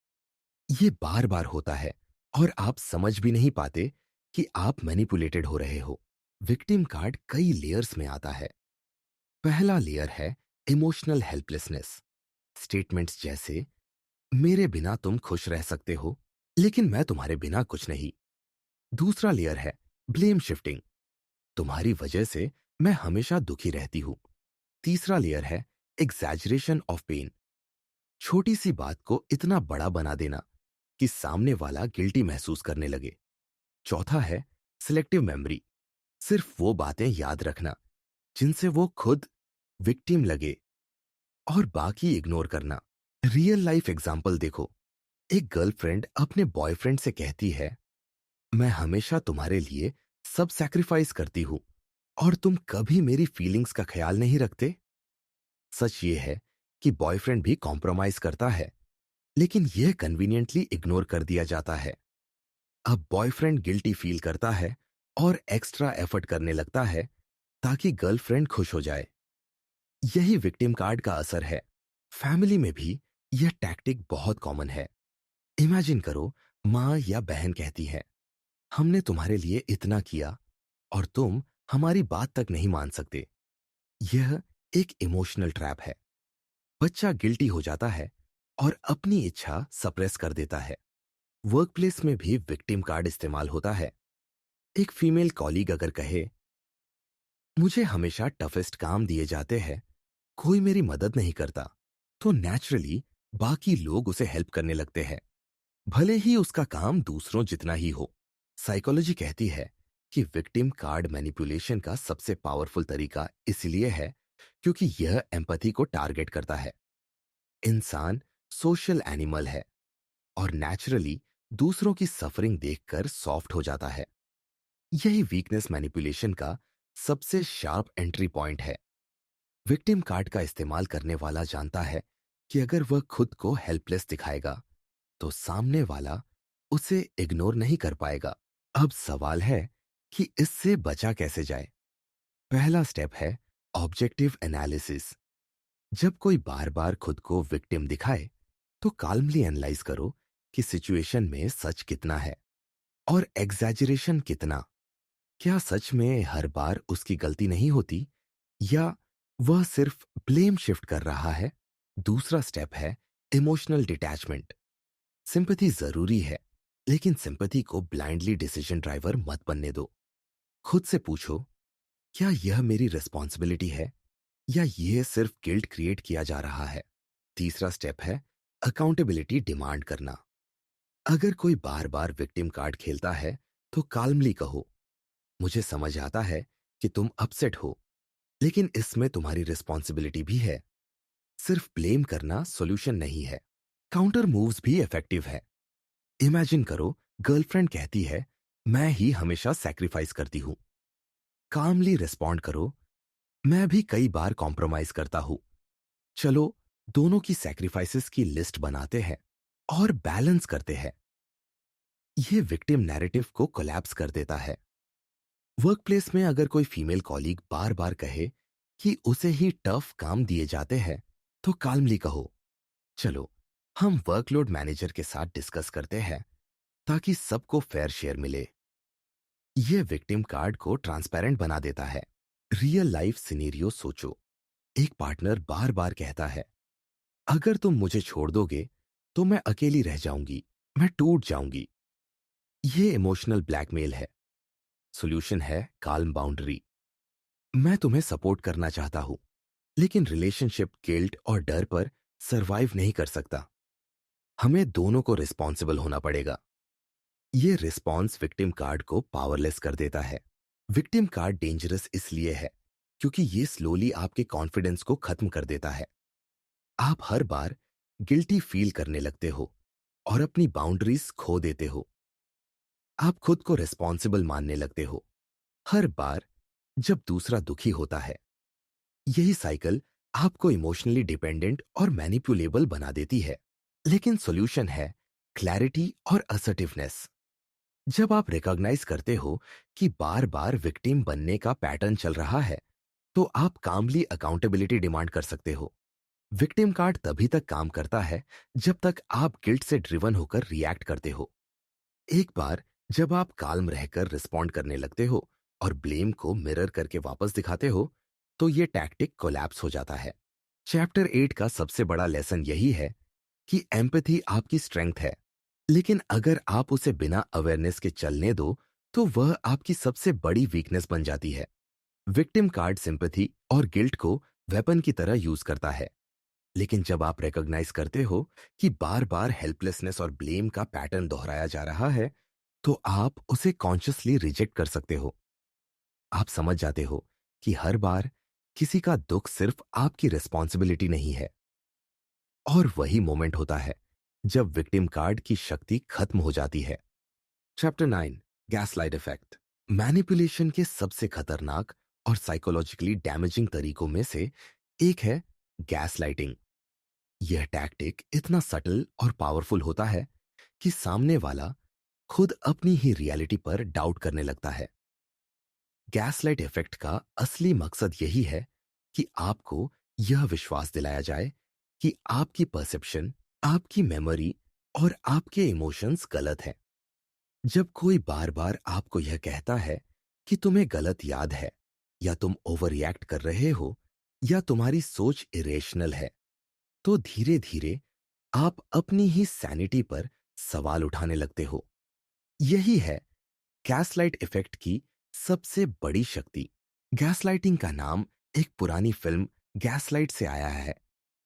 Speaker 1: ये बार बार होता है और आप समझ भी नहीं पाते कि आप मैनिपुलेटेड हो रहे हो। विक्टिम कार्ड कई लेयर्स में आता है। पहला लेयर है इमोशनल हेल्पलेसनेस। स्टेटमेंट्स जैसे, मेरे बिना तुम खुश रह सकते हो, लेकिन मैं तुम्हारे बिना कुछ नहीं। दूसरा लेयर है ब्लेम शिफ्टिंग। तुम्हारी वजह से मैं हमेशा दुखी रहती हूं। तीसरा लेयर है एग्जैजरेशन ऑफ पेन। छोटी सी बात को इतना बड़ा बना देना कि सामने वाला गिल्टी महसूस करने लगे। चौथा है सिलेक्टिव मेमोरी। सिर्फ वो बातें याद रखना जिनसे वो खुद विक्टिम लगे और बाकी इग्नोर करना। रियल लाइफ एग्जाम्पल देखो, एक गर्लफ्रेंड अपने बॉयफ्रेंड से कहती है, मैं हमेशा तुम्हारे लिए सब सैक्रिफाइस करती हूं और तुम कभी मेरी फीलिंग्स का ख्याल नहीं रखते। सच ये है कि बॉयफ्रेंड भी कॉम्प्रोमाइज करता है, लेकिन यह कन्वीनियंटली इग्नोर कर दिया जाता है। अब बॉयफ्रेंड गिल्टी फील करता है और एक्स्ट्रा एफर्ट करने लगता है ताकि गर्लफ्रेंड खुश हो जाए। यही विक्टिम कार्ड का असर है। फैमिली में भी यह टैक्टिक बहुत कॉमन है। इमेजिन करो, माँ या बहन कहती है, हमने तुम्हारे लिए इतना किया और तुम हमारी बात तक नहीं मान सकते। यह एक इमोशनल ट्रैप है। बच्चा गिल्टी हो जाता है और अपनी इच्छा सप्रेस कर देता है। वर्कप्लेस में भी विक्टिम कार्ड इस्तेमाल होता है। एक फीमेल कॉलीग अगर कहे, मुझे हमेशा टफेस्ट काम दिए जाते हैं, कोई मेरी मदद नहीं करता, तो नेचुरली बाकी लोग उसे हेल्प करने लगते हैं, भले ही उसका काम दूसरों जितना ही हो। साइकोलॉजी कहती है कि विक्टिम कार्ड मैनिपुलेशन का सबसे पावरफुल तरीका इसलिए है क्योंकि यह एम्पैथी को टारगेट करता है। इंसान सोशल एनिमल है और नेचुरली दूसरों की सफरिंग देखकर सॉफ्ट हो जाता है। यही वीकनेस मैनिपुलेशन का सबसे शार्प एंट्री पॉइंट है। विक्टिम कार्ड का इस्तेमाल करने वाला जानता है कि अगर वह खुद को हेल्पलेस दिखाएगा तो सामने वाला उसे इग्नोर नहीं कर पाएगा। अब सवाल है कि इससे बचा कैसे जाए। पहला स्टेप है ऑब्जेक्टिव एनालिसिस। जब कोई बार बार खुद को विक्टिम दिखाए तो काल्मली एनालाइज करो कि सिचुएशन में सच कितना है और एग्जैजरेशन कितना। क्या सच में हर बार उसकी गलती नहीं होती या वह सिर्फ ब्लेम शिफ्ट कर रहा है। दूसरा स्टेप है इमोशनल डिटैचमेंट। सिंपैथी जरूरी है, लेकिन सिंपैथी को ब्लाइंडली डिसीजन ड्राइवर मत बनने दो। खुद से पूछो, क्या यह मेरी रिस्पॉन्सिबिलिटी है या यह सिर्फ गिल्ट क्रिएट किया जा रहा है। तीसरा स्टेप है अकाउंटेबिलिटी डिमांड करना। अगर कोई बार बार विक्टिम कार्ड खेलता है तो काल्मली कहो, मुझे समझ आता है कि तुम अपसेट हो, लेकिन इसमें तुम्हारी रिस्पॉन्सिबिलिटी भी है। सिर्फ ब्लेम करना सॉल्यूशन नहीं है। काउंटर मूव्स भी इफेक्टिव है। इमेजिन करो, गर्लफ्रेंड कहती है, मैं ही हमेशा सैक्रिफाइस करती हूं। कामली रिस्पॉन्ड करो, मैं भी कई बार कॉम्प्रोमाइज करता हूं। चलो दोनों की सैक्रिफाइसेस की लिस्ट बनाते हैं और बैलेंस करते हैं। यह विक्टिम नैरेटिव को कोलैप्स कर देता है। वर्कप्लेस में अगर कोई फीमेल कॉलीग बार बार कहे कि उसे ही टफ काम दिए जाते हैं तो काल्मली कहो, चलो हम वर्कलोड मैनेजर के साथ डिस्कस करते हैं ताकि सबको फेयर शेयर मिले। यह विक्टिम कार्ड को ट्रांसपेरेंट बना देता है। रियल लाइफ सिनेरियो सोचो। एक पार्टनर बार बार कहता है, अगर तुम मुझे छोड़ दोगे तो मैं अकेली रह जाऊंगी, मैं टूट जाऊंगी। यह इमोशनल ब्लैकमेल है। सॉल्यूशन है काल्म बाउंड्री। मैं तुम्हें सपोर्ट करना चाहता हूं, लेकिन रिलेशनशिप गिल्ट और डर पर सरवाइव नहीं कर सकता। हमें दोनों को रिस्पॉन्सिबल होना पड़ेगा। ये रिस्पॉन्स विक्टिम कार्ड को पावरलेस कर देता है। विक्टिम कार्ड डेंजरस इसलिए है क्योंकि ये स्लोली आपके कॉन्फिडेंस को खत्म कर देता है। आप हर बार गिल्टी फील करने लगते हो और अपनी बाउंड्रीज खो देते हो। आप खुद को रिस्पॉन्सिबल मानने लगते हो हर बार जब दूसरा दुखी होता है। यही साइकिल आपको इमोशनली डिपेंडेंट और मैनिपुलेबल बना देती है। लेकिन सॉल्यूशन है क्लैरिटी और असर्टिवनेस। जब आप रिकॉग्नाइज करते हो कि बार बार विक्टिम बनने का पैटर्न चल रहा है, तो आप कामली अकाउंटेबिलिटी डिमांड कर सकते हो। विक्टिम कार्ड तभी तक काम करता है जब तक आप गिल्ट से ड्रिवन होकर रिएक्ट करते हो। एक बार जब आप काल्म रहकर रिस्पॉन्ड करने लगते हो और ब्लेम को मिरर करके वापस दिखाते हो, तो ये टैक्टिक कोलैप्स हो जाता है। चैप्टर 8 का सबसे बड़ा लेसन यही है कि एम्पैथी आपकी स्ट्रेंथ है, लेकिन अगर आप उसे बिना अवेयरनेस के चलने दो तो वह आपकी सबसे बड़ी वीकनेस बन जाती है। विक्टिम कार्ड सिंपैथी और गिल्ट को वेपन की तरह यूज करता है, लेकिन जब आप रिकॉग्नाइज करते हो कि बार बार हेल्पलेसनेस और ब्लेम का पैटर्न दोहराया जा रहा है, तो आप उसे कॉन्शियसली रिजेक्ट कर सकते हो। आप समझ जाते हो कि हर बार किसी का दुख सिर्फ आपकी रिस्पॉन्सिबिलिटी नहीं है। और वही मोमेंट होता है जब विक्टिम कार्ड की शक्ति खत्म हो जाती है। Chapter 9, gaslight effect. मैनिपुलेशन के सबसे खतरनाक और साइकोलॉजिकली डैमेजिंग तरीकों में से एक है गैसलाइटिंग। यह टैक्टिक इतना सटल और पावरफुल होता है कि सामने वाला खुद अपनी ही रियलिटी पर डाउट करने लगता है। गैसलाइट इफेक्ट का असली मकसद यही है कि आपको यह विश्वास दिलाया जाए कि आपकी परसेप्शन, आपकी मेमोरी और आपके इमोशंस गलत हैं। जब कोई बार बार आपको यह कहता है कि तुम्हें गलत याद है, या तुम ओवर रिएक्ट कर रहे हो, या तुम्हारी सोच इरेशनल है, तो धीरे धीरे आप अपनी ही सैनिटी पर सवाल उठाने लगते हो। यही है गैसलाइट इफेक्ट की सबसे बड़ी शक्ति। गैसलाइटिंग का नाम एक पुरानी फिल्म गैसलाइट से आया है,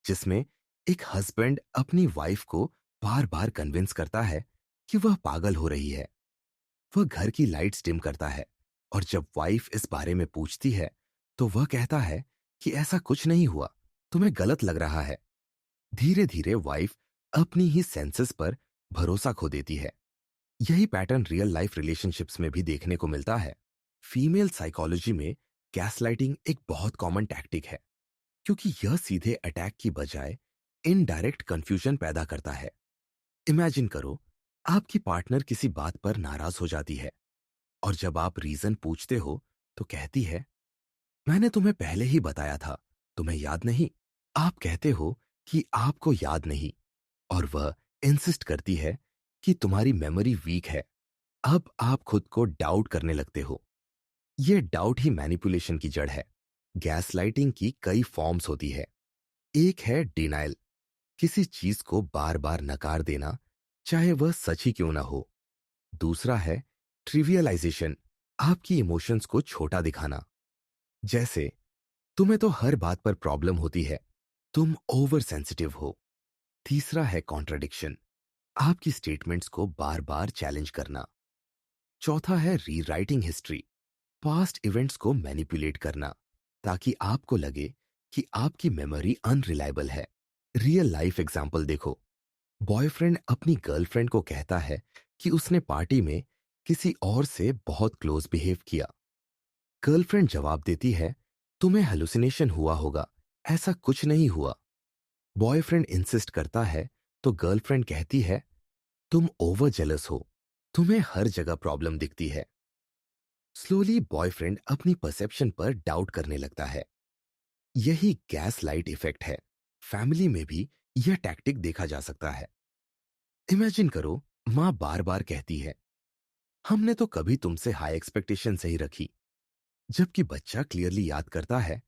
Speaker 1: जिसमें एक हस्बैंड अपनी वाइफ को बार बार कन्विंस करता है कि वह पागल हो रही है। वह घर की लाइट्स डिम करता है, और जब वाइफ इस बारे में पूछती है तो वह कहता है कि ऐसा कुछ नहीं हुआ, तुम्हें गलत लग रहा है। धीरे धीरे वाइफ अपनी ही सेंसेस पर भरोसा खो देती है। यही पैटर्न रियल लाइफ रिलेशनशिप्स में भी देखने को मिलता है। फीमेल साइकोलॉजी में गैसलाइटिंग एक बहुत कॉमन टैक्टिक है, क्योंकि यह सीधे अटैक की बजाय इनडायरेक्ट कंफ्यूजन पैदा करता है। इमेजिन करो, आपकी पार्टनर किसी बात पर नाराज हो जाती है, और जब आप रीजन पूछते हो तो कहती है, मैंने तुम्हें पहले ही बताया था, तुम्हें याद नहीं। आप कहते हो कि आपको याद नहीं, और वह इंसिस्ट करती है कि तुम्हारी मेमोरी वीक है। अब आप खुद को डाउट करने लगते हो। यह डाउट ही मैनिपुलेशन की जड़ है। गैसलाइटिंग की कई फॉर्म्स होती है। एक है डिनायल, किसी चीज को बार बार नकार देना, चाहे वह सच ही क्यों ना हो। दूसरा है ट्रिवियलाइजेशन, आपकी इमोशंस को छोटा दिखाना, जैसे तुम्हें तो हर बात पर प्रॉब्लम होती है, तुम ओवर सेंसिटिव हो। तीसरा है कॉन्ट्रडिक्शन, आपकी स्टेटमेंट्स को बार बार चैलेंज करना। चौथा है रीराइटिंग हिस्ट्री, पास्ट इवेंट्स को मैनिपुलेट करना ताकि आपको लगे कि आपकी मेमोरी अनरिलायबल है। रियल लाइफ एग्जाम्पल देखो। बॉयफ्रेंड अपनी गर्लफ्रेंड को कहता है कि उसने पार्टी में किसी और से बहुत क्लोज बिहेव किया। गर्लफ्रेंड जवाब देती है, तुम्हें हेलुसिनेशन हुआ होगा, ऐसा कुछ नहीं हुआ। बॉयफ्रेंड इंसिस्ट करता है तो गर्लफ्रेंड कहती है, तुम ओवर जेलस हो, तुम्हें हर जगह प्रॉब्लम दिखती है। स्लोली बॉयफ्रेंड अपनी परसेप्शन पर डाउट करने लगता है। यही गैस लाइट इफेक्ट है। फैमिली में भी यह टैक्टिक देखा जा सकता है। इमेजिन करो, माँ बार बार कहती है, हमने तो कभी तुमसे हाई एक्सपेक्टेशन नहीं रखी, जबकि बच्चा क्लियरली याद करता है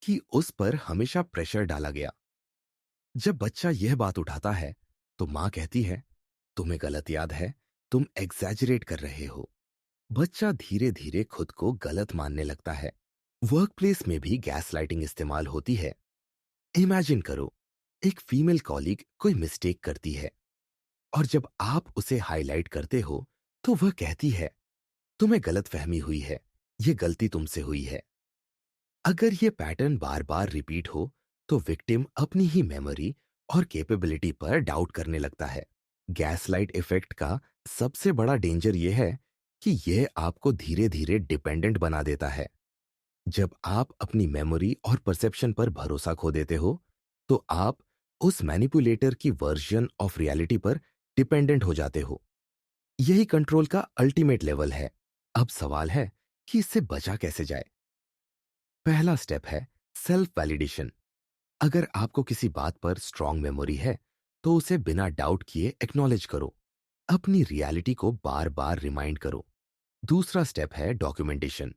Speaker 1: कि उस पर हमेशा प्रेशर डाला गया। जब बच्चा यह बात उठाता है तो माँ कहती है, तुम्हें गलत याद है, तुम एग्जैजरेट कर रहे हो। बच्चा धीरे धीरे खुद को गलत मानने लगता है। वर्क प्लेस में भी गैस लाइटिंग इस्तेमाल होती है। इमेजिन करो, एक फीमेल कॉलीग कोई मिस्टेक करती है, और जब आप उसे हाईलाइट करते हो तो वह कहती है, तुम्हें गलत फहमी हुई है, यह गलती तुमसे हुई है। अगर यह पैटर्न बार बार रिपीट हो तो विक्टिम अपनी ही मेमोरी और कैपेबिलिटी पर डाउट करने लगता है। गैसलाइट इफेक्ट का सबसे बड़ा डेंजर यह है कि यह आपको धीरे धीरे डिपेंडेंट बना देता है। जब आप अपनी मेमोरी और परसेप्शन पर भरोसा खो देते हो, तो आप उस मैनिपुलेटर की वर्जन ऑफ रियलिटी पर डिपेंडेंट हो जाते हो। यही कंट्रोल का अल्टीमेट लेवल है। अब सवाल है कि इससे बचा कैसे जाए। पहला स्टेप है सेल्फ वैलिडेशन। अगर आपको किसी बात पर स्ट्रांग मेमोरी है तो उसे बिना डाउट किए एक्नॉलेज करो। अपनी रियलिटी को बार बार रिमाइंड करो। दूसरा स्टेप है डॉक्यूमेंटेशन।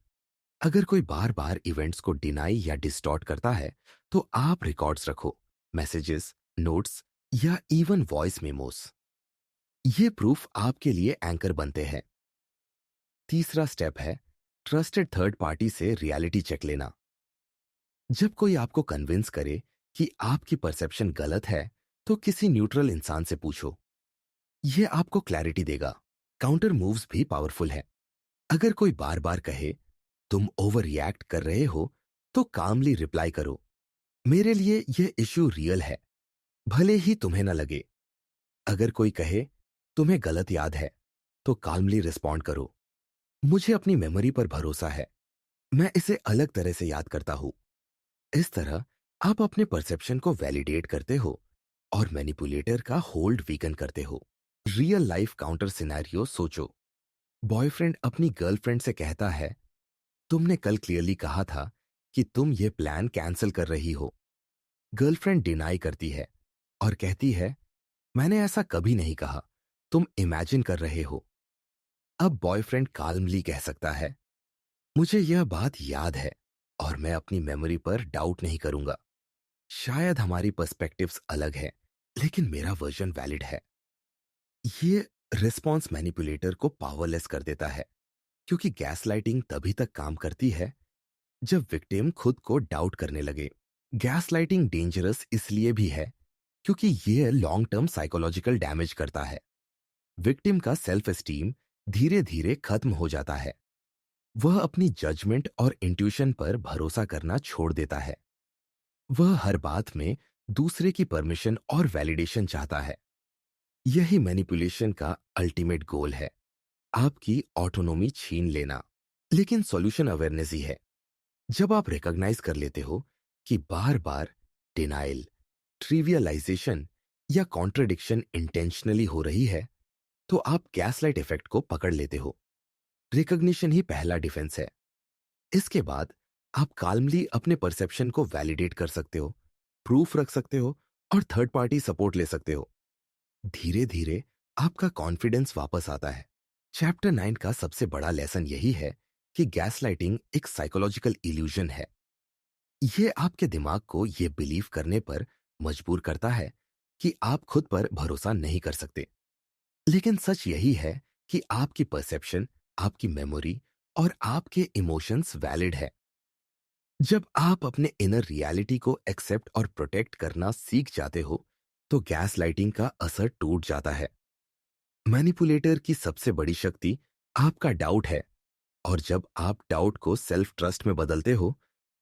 Speaker 1: अगर कोई बार बार इवेंट्स को डिनाई या डिस्टॉर्ट करता है तो आप रिकॉर्ड्स रखो, मैसेजेस, नोट्स या इवन वॉइस मेमोस। ये प्रूफ आपके लिए एंकर बनते हैं। तीसरा स्टेप है ट्रस्टेड थर्ड पार्टी से रियलिटी चेक लेना। जब कोई आपको कन्विंस करे कि आपकी परसेप्शन गलत है तो किसी न्यूट्रल इंसान से पूछो। यह आपको क्लैरिटी देगा। काउंटर मूव्स भी पावरफुल है। अगर कोई बार बार कहे, तुम ओवर रिएक्ट कर रहे हो, तो कामली रिप्लाई करो, मेरे लिए यह इश्यू रियल है, भले ही तुम्हें न लगे। अगर कोई कहे, तुम्हें गलत याद है, तो कामली रिस्पॉन्ड करो, मुझे अपनी मेमोरी पर भरोसा है, मैं इसे अलग तरह से याद करता हूं। इस तरह आप अपने परसेप्शन को वैलिडेट करते हो और मैनिपुलेटर का होल्ड वीकन करते हो। रियल लाइफ काउंटर सिनेरियो सोचो। बॉयफ्रेंड अपनी गर्लफ्रेंड से कहता है, तुमने कल क्लियरली कहा था कि तुम ये प्लान कैंसिल कर रही हो। गर्लफ्रेंड डिनाई करती है और कहती है, मैंने ऐसा कभी नहीं कहा, तुम इमेजिन कर रहे हो। अब बॉयफ्रेंड काल्मली कह सकता है, मुझे यह बात याद है और मैं अपनी मेमोरी पर डाउट नहीं करूंगा। शायद हमारी पर्सपेक्टिव्स अलग है, लेकिन मेरा वर्जन वैलिड है। ये रिस्पॉन्स मैनिपुलेटर को पावरलेस कर देता है, क्योंकि गैसलाइटिंग तभी तक काम करती है जब विक्टिम खुद को डाउट करने लगे। गैसलाइटिंग डेंजरस इसलिए भी है क्योंकि ये लॉन्ग टर्म साइकोलॉजिकल डैमेज करता है। विक्टिम का सेल्फ एस्टीम धीरे धीरे खत्म हो जाता है। वह अपनी जजमेंट और इंट्यूशन पर भरोसा करना छोड़ देता है। वह हर बात में दूसरे की परमिशन और वैलिडेशन चाहता है। यही मैनिपुलेशन का अल्टीमेट गोल है, आपकी ऑटोनॉमी छीन लेना। लेकिन सॉल्यूशन अवेयरनेस ही है। जब आप रिकॉग्नाइज कर लेते हो कि बार बार डिनाइल, ट्रिवियलाइजेशन या कॉन्ट्रडिक्शन इंटेंशनली हो रही है, तो आप गैसलाइट इफेक्ट को पकड़ लेते हो। रिकॉग्निशन ही पहला डिफेंस है। इसके बाद आप काल्मली अपने परसेप्शन को वैलिडेट कर सकते हो, प्रूफ रख सकते हो और थर्ड पार्टी सपोर्ट ले सकते हो। धीरे धीरे आपका कॉन्फिडेंस वापस आता है। चैप्टर 9 का सबसे बड़ा लेसन यही है कि गैसलाइटिंग एक साइकोलॉजिकल इल्यूजन है। ये आपके दिमाग को ये बिलीव करने पर मजबूर करता है कि आप खुद पर भरोसा नहीं कर सकते। लेकिन सच यही है कि आपकी परसेप्शन, आपकी मेमोरी और आपके इमोशंस वैलिड है। जब आप अपने इनर रियलिटी को एक्सेप्ट और प्रोटेक्ट करना सीख जाते हो, तो गैस लाइटिंग का असर टूट जाता है। मैनिपुलेटर की सबसे बड़ी शक्ति आपका डाउट है, और जब आप डाउट को सेल्फ ट्रस्ट में बदलते हो,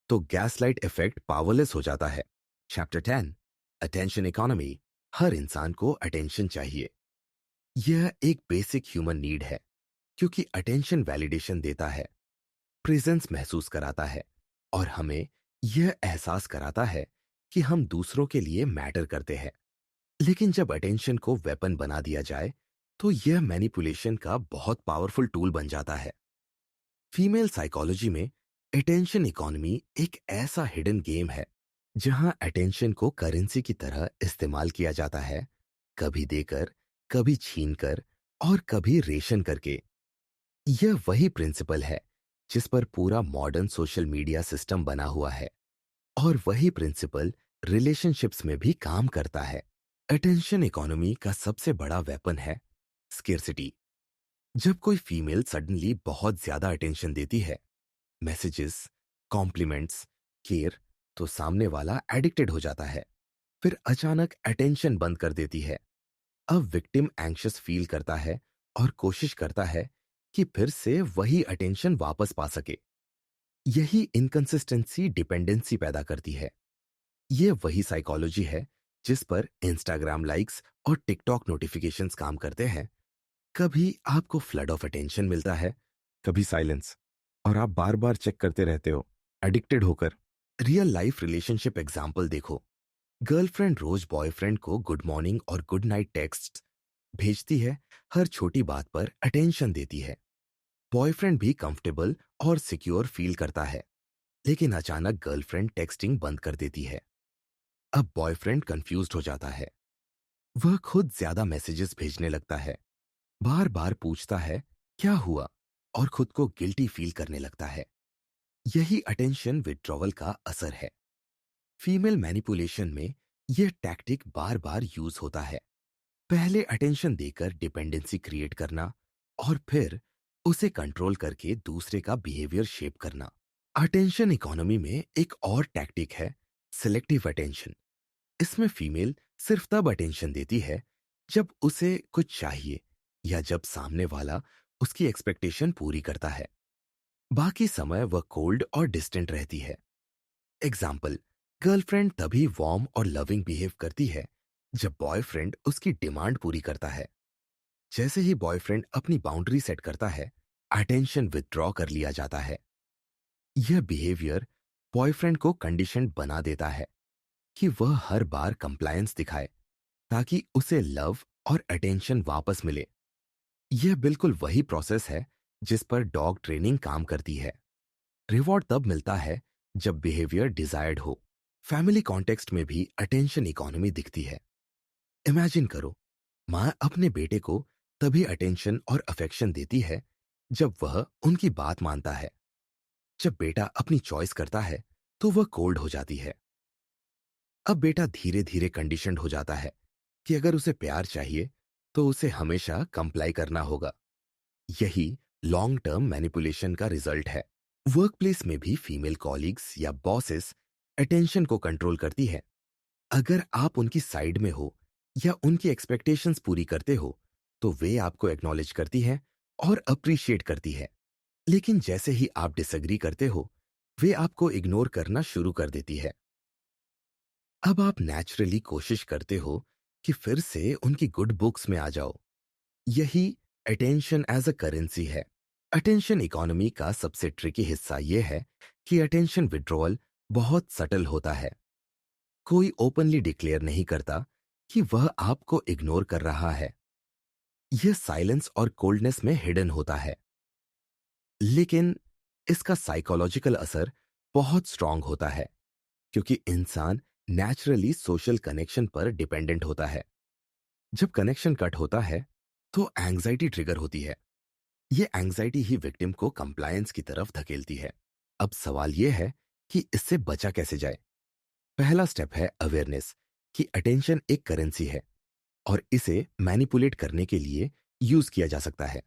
Speaker 1: तो गैसलाइट इफेक्ट पावरलेस हो जाता है। Chapter 10, attention economy. हर इंसान को अटेंशन चाहिए। यह एक बेसिक ह्यूमन नीड है, क्योंकि अटेंशन वैलिडेशन देता है, प्रेजेंस महसूस कराता है और हमें यह एहसास कराता है कि हम दूसरों के लिए मैटर करते हैं। लेकिन जब अटेंशन को वेपन बना दिया जाए, तो यह मैनिपुलेशन का बहुत पावरफुल टूल बन जाता है। फीमेल साइकोलॉजी में अटेंशन इकोनॉमी एक ऐसा हिडन गेम है जहां अटेंशन को करेंसी की तरह इस्तेमाल किया जाता है, कभी देकर, कभी छीनकर और कभी रेशन करके। यह वही प्रिंसिपल है जिस पर पूरा मॉडर्न सोशल मीडिया सिस्टम बना हुआ है, और वही प्रिंसिपल रिलेशनशिप्स में भी काम करता है। अटेंशन इकोनॉमी का सबसे बड़ा वेपन है स्केर्सिटी। जब कोई फीमेल सडनली बहुत ज्यादा अटेंशन देती है, मैसेजेस, कॉम्प्लीमेंट्स, केयर, तो सामने वाला एडिक्टेड हो जाता है। फिर अचानक अटेंशन बंद कर देती है। अब विक्टिम एंग्शियस फील करता है और कोशिश करता है कि फिर से वही अटेंशन वापस पा सके। यही इनकंसिस्टेंसी डिपेंडेंसी पैदा करती है। ये वही साइकोलॉजी है जिस पर इंस्टाग्राम लाइक्स और टिकटॉक नोटिफिकेशंस काम करते हैं। कभी आपको फ्लड ऑफ अटेंशन मिलता है, कभी साइलेंस, और आप बार बार चेक करते रहते हो, एडिक्टेड होकर। रियल लाइफ रिलेशनशिप एग्जाम्पल देखो। गर्लफ्रेंड रोज बॉयफ्रेंड को गुड मॉर्निंग और गुड नाइट टेक्स्ट भेजती है, हर छोटी बात पर अटेंशन देती है। बॉयफ्रेंड भी कंफर्टेबल और सिक्योर फील करता है। लेकिन अचानक गर्लफ्रेंड टेक्सटिंग बंद कर देती है। अब बॉयफ्रेंड कंफ्यूज्ड हो जाता है। वह खुद ज्यादा मैसेजेस भेजने लगता है, बार बार पूछता है क्या हुआ, और खुद को गिल्टी फील करने लगता है। यही अटेंशन विड्रॉवल का असर है। फीमेल मैनिपुलेशन में यह टैक्टिक बार बार यूज होता है। पहले अटेंशन देकर डिपेंडेंसी क्रिएट करना, और फिर उसे कंट्रोल करके दूसरे का बिहेवियर शेप करना। अटेंशन इकोनॉमी में एक और टैक्टिक है सिलेक्टिव अटेंशन। इसमें फीमेल सिर्फ तब अटेंशन देती है जब उसे कुछ चाहिए, या जब सामने वाला उसकी एक्सपेक्टेशन पूरी करता है। बाकी समय वह कोल्ड और डिस्टेंट रहती है। एग्जाम्पल, गर्लफ्रेंड तभी वार्म और लविंग बिहेव करती है जब बॉयफ्रेंड उसकी डिमांड पूरी करता है। जैसे ही बॉयफ्रेंड अपनी बाउंड्री सेट करता है, अटेंशन विथड्रॉ कर लिया जाता है। यह बिहेवियर बॉयफ्रेंड को कंडीशन बना देता है कि वह हर बार कंप्लायंस दिखाए, ताकि उसे लव और अटेंशन वापस मिले। यह बिल्कुल वही प्रोसेस है जिस पर डॉग ट्रेनिंग काम करती है। रिवॉर्ड तब मिलता है जब बिहेवियर डिजायर्ड हो। फैमिली कॉन्टेक्स्ट में भी अटेंशन इकोनॉमी दिखती है। इमेजिन करो, माँ अपने बेटे को तभी अटेंशन और अफेक्शन देती है जब वह उनकी बात मानता है। जब बेटा अपनी चॉइस करता है तो वह कोल्ड हो जाती है। अब बेटा धीरे धीरे कंडीशन्ड हो जाता है कि अगर उसे प्यार चाहिए तो उसे हमेशा कंप्लाई करना होगा। यही लॉन्ग टर्म मैनिपुलेशन का रिजल्ट है। वर्कप्लेस में भी फीमेल कॉलीग्स या बॉसेस अटेंशन को कंट्रोल करती है। अगर आप उनकी साइड में हो या उनकी एक्सपेक्टेशंस पूरी करते हो तो वे आपको एक्नॉलेज करती है और अप्रिशिएट करती है। लेकिन जैसे ही आप डिसएग्री करते हो वे आपको इग्नोर करना शुरू कर देती है। अब आप नेचुरली कोशिश करते हो कि फिर से उनकी गुड बुक्स में आ जाओ। यही अटेंशन एज अ करेंसी है। अटेंशन इकोनॉमी का सबसे ट्रिकी हिस्सा यह है कि अटेंशन विड्रॉल बहुत सटल होता है। कोई ओपनली डिक्लेयर नहीं करता कि वह आपको इग्नोर कर रहा है। यह साइलेंस और कोल्डनेस में हिडन होता है। लेकिन इसका साइकोलॉजिकल असर बहुत स्ट्रांग होता है, क्योंकि इंसान नेचुरली सोशल कनेक्शन पर डिपेंडेंट होता है। जब कनेक्शन कट होता है तो एंग्जाइटी ट्रिगर होती है। ये एंग्जाइटी ही विक्टिम को कंप्लायंस की तरफ धकेलती है। अब सवाल यह है कि इससे बचा कैसे जाए। पहला स्टेप है अवेयरनेस कि अटेंशन एक करेंसी है और इसे मैनिपुलेट करने के लिए यूज किया जा सकता है।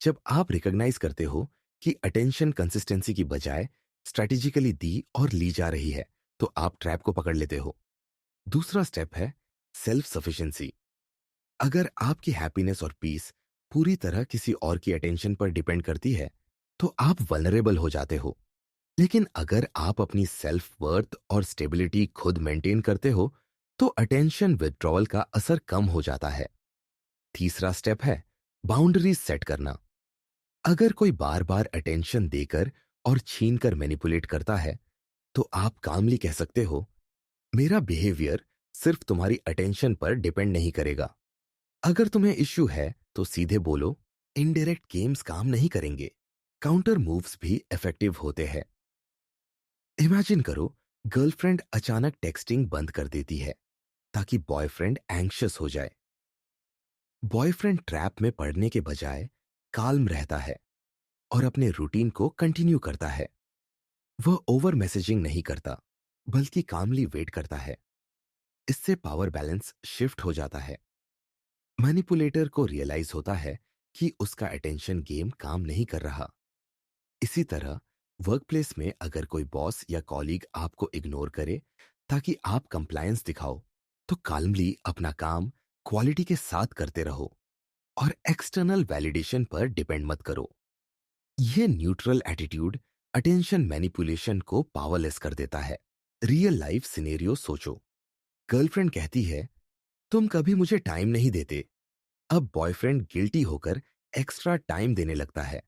Speaker 1: जब आप रिकॉग्नाइज करते हो कि अटेंशन कंसिस्टेंसी की बजाय स्ट्रेटेजिकली दी और ली जा रही है तो आप ट्रैप को पकड़ लेते हो। दूसरा स्टेप है सेल्फ सफिशिएंसी। अगर आपकी हैप्पीनेस और पीस पूरी तरह किसी और की अटेंशन पर डिपेंड करती है तो आप वल्नरेबल हो जाते हो। लेकिन अगर आप अपनी सेल्फ वर्थ और स्टेबिलिटी खुद मेंटेन करते हो तो अटेंशन विथड्रॉल का असर कम हो जाता है। तीसरा स्टेप है बाउंड्रीज सेट करना। अगर कोई बार बार अटेंशन देकर और छीन कर मैनिपुलेट करता है तो आप कामली कह सकते हो, मेरा बिहेवियर सिर्फ तुम्हारी अटेंशन पर डिपेंड नहीं करेगा। अगर तुम्हें इश्यू है तो सीधे बोलो, इनडायरेक्ट गेम्स काम नहीं करेंगे। काउंटर मूव्स भी इफेक्टिव होते हैं। इमेजिन करो, गर्लफ्रेंड अचानक टेक्सटिंग बंद कर देती है ताकि बॉयफ्रेंड एंग्शियस हो जाए। बॉयफ्रेंड ट्रैप में पड़ने के बजाय काल्म रहता है और अपने रूटीन को कंटिन्यू करता है। वह ओवर मैसेजिंग नहीं करता बल्कि कामली वेट करता है। इससे पावर बैलेंस शिफ्ट हो जाता है। मैनिपुलेटर को रियलाइज होता है कि उसका अटेंशन गेम काम नहीं कर रहा। इसी तरह वर्कप्लेस में अगर कोई बॉस या कॉलीग आपको इग्नोर करे ताकि आप कंप्लायंस दिखाओ तो काल्मली अपना काम क्वालिटी के साथ करते रहो और एक्सटर्नल वैलिडेशन पर डिपेंड मत करो। यह न्यूट्रल एटीट्यूड अटेंशन मैनिपुलेशन को पावरलेस कर देता है। रियल लाइफ सिनेरियो सोचो। गर्लफ्रेंड कहती है, तुम कभी मुझे टाइम नहीं देते। अब बॉयफ्रेंड गिल्टी होकर एक्स्ट्रा टाइम देने लगता है।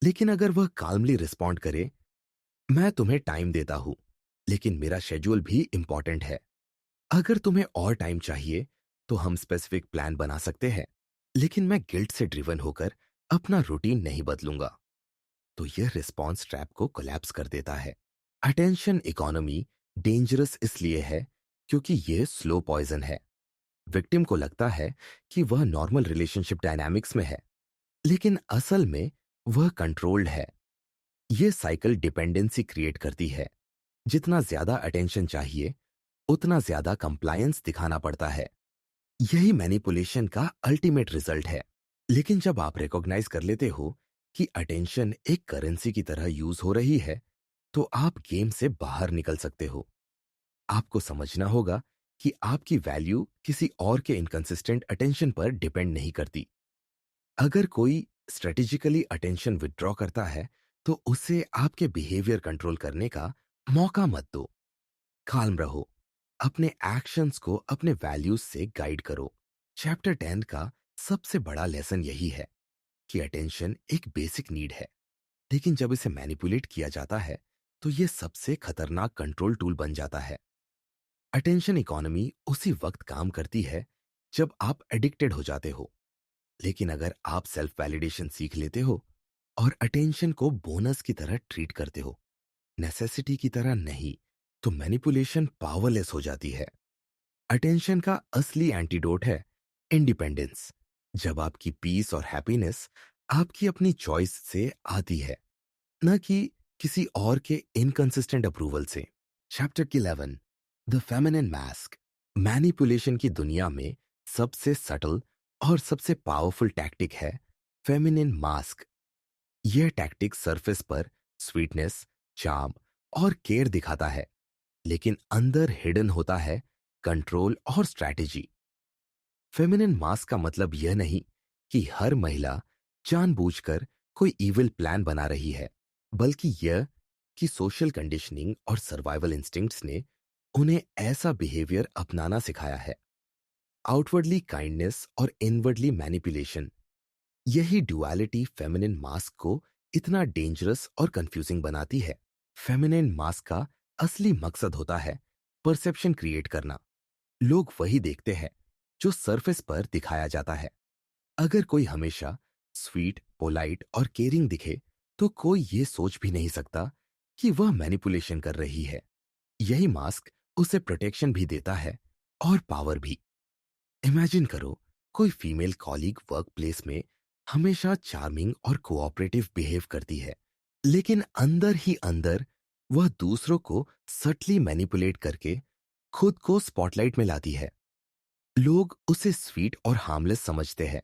Speaker 1: लेकिन अगर वह काल्मली रिस्पॉन्ड करे, मैं तुम्हें टाइम देता हूं लेकिन मेरा शेड्यूल भी इंपॉर्टेंट है। अगर तुम्हें और टाइम चाहिए तो हम स्पेसिफिक प्लान बना सकते हैं, लेकिन मैं गिल्ट से ड्रिवन होकर अपना रूटीन नहीं बदलूंगा। तो यह रिस्पॉन्स ट्रैप को कोलैप्स कर देता है। अटेंशन इकोनॉमी डेंजरस इसलिए है क्योंकि यह स्लो पॉइजन है। विक्टिम को लगता है कि वह नॉर्मल रिलेशनशिप डायनामिक्स में है, लेकिन असल में वह कंट्रोल्ड है। यह साइकिल डिपेंडेंसी क्रिएट करती है। जितना ज्यादा अटेंशन चाहिए उतना ज्यादा कंप्लायंस दिखाना पड़ता है। यही मैनिपुलेशन का अल्टीमेट रिजल्ट है। लेकिन जब आप रिकॉग्नाइज कर लेते हो कि अटेंशन एक करेंसी की तरह यूज हो रही है तो आप गेम से बाहर निकल सकते हो। आपको समझना होगा कि आपकी वैल्यू किसी और के इनकंसिस्टेंट अटेंशन पर डिपेंड नहीं करती। अगर कोई स्ट्रेटेजिकली अटेंशन विथड्रॉ करता है तो उसे आपके बिहेवियर कंट्रोल करने का मौका मत दो। काल्म रहो। अपने एक्शंस को अपने वैल्यूज से गाइड करो। चैप्टर 10 का सबसे बड़ा लेसन यही है कि अटेंशन एक बेसिक नीड है, लेकिन जब इसे मैनिपुलेट किया जाता है तो यह सबसे खतरनाक कंट्रोल टूल बन जाता है। अटेंशन इकोनॉमी उसी वक्त काम करती है जब आप एडिक्टेड हो जाते हो, लेकिन अगर आप सेल्फ वैलिडेशन सीख लेते हो और अटेंशन को बोनस की तरह ट्रीट करते हो, नेसेसिटी की तरह नहीं, तो मैनिपुलेशन पावरलेस हो जाती है। अटेंशन का असली एंटीडोट है इंडिपेंडेंस। जब आपकी पीस और हैप्पीनेस आपकी अपनी चॉइस से आती है, न कि किसी और के इनकंसिस्टेंट अप्रूवल से। Chapter 11, the feminine mask. Manipulation की दुनिया में सबसे सटल और सबसे पावरफुल टैक्टिक है फेमिनिन मास्क। यह टैक्टिक सरफेस पर स्वीटनेस, चार्म और केयर दिखाता है, लेकिन अंदर हिडन होता है कंट्रोल और स्ट्रैटेजी। फेमिनिन मास्क का मतलब यह नहीं कि हर महिला जानबूझकर कोई इविल प्लान बना रही है, बल्कि यह कि सोशल कंडीशनिंग और सर्वाइवल इंस्टिंक्ट्स ने उन्हें ऐसा बिहेवियर अपनाना सिखाया है। आउटवर्डली काइंडनेस और इनवर्डली मैनिपुलेशन, यही ड्युअलिटी फेमिनिन मास्क को इतना डेंजरस और कंफ्यूजिंग बनाती है। फेमिनिन मास्क का असली मकसद होता है परसेप्शन क्रिएट करना। लोग वही देखते हैं जो सरफेस पर दिखाया जाता है। अगर कोई हमेशा स्वीट, पोलाइट और केयरिंग दिखे, तो कोई ये सोच भी नहीं सकता कि वह मैनिपुलेशन कर रही है। यही मास्क उसे प्रोटेक्शन भी देता है और पावर भी। इमेजिन करो, कोई फीमेल कॉलीग वर्क प्लेस में हमेशा चार्मिंग और कोऑपरेटिव बिहेव करती है, लेकिन अंदर ही अंदर वह दूसरों को सटली मैनिपुलेट करके खुद को स्पॉटलाइट में लाती है। लोग उसे स्वीट और हार्मलेस समझते हैं,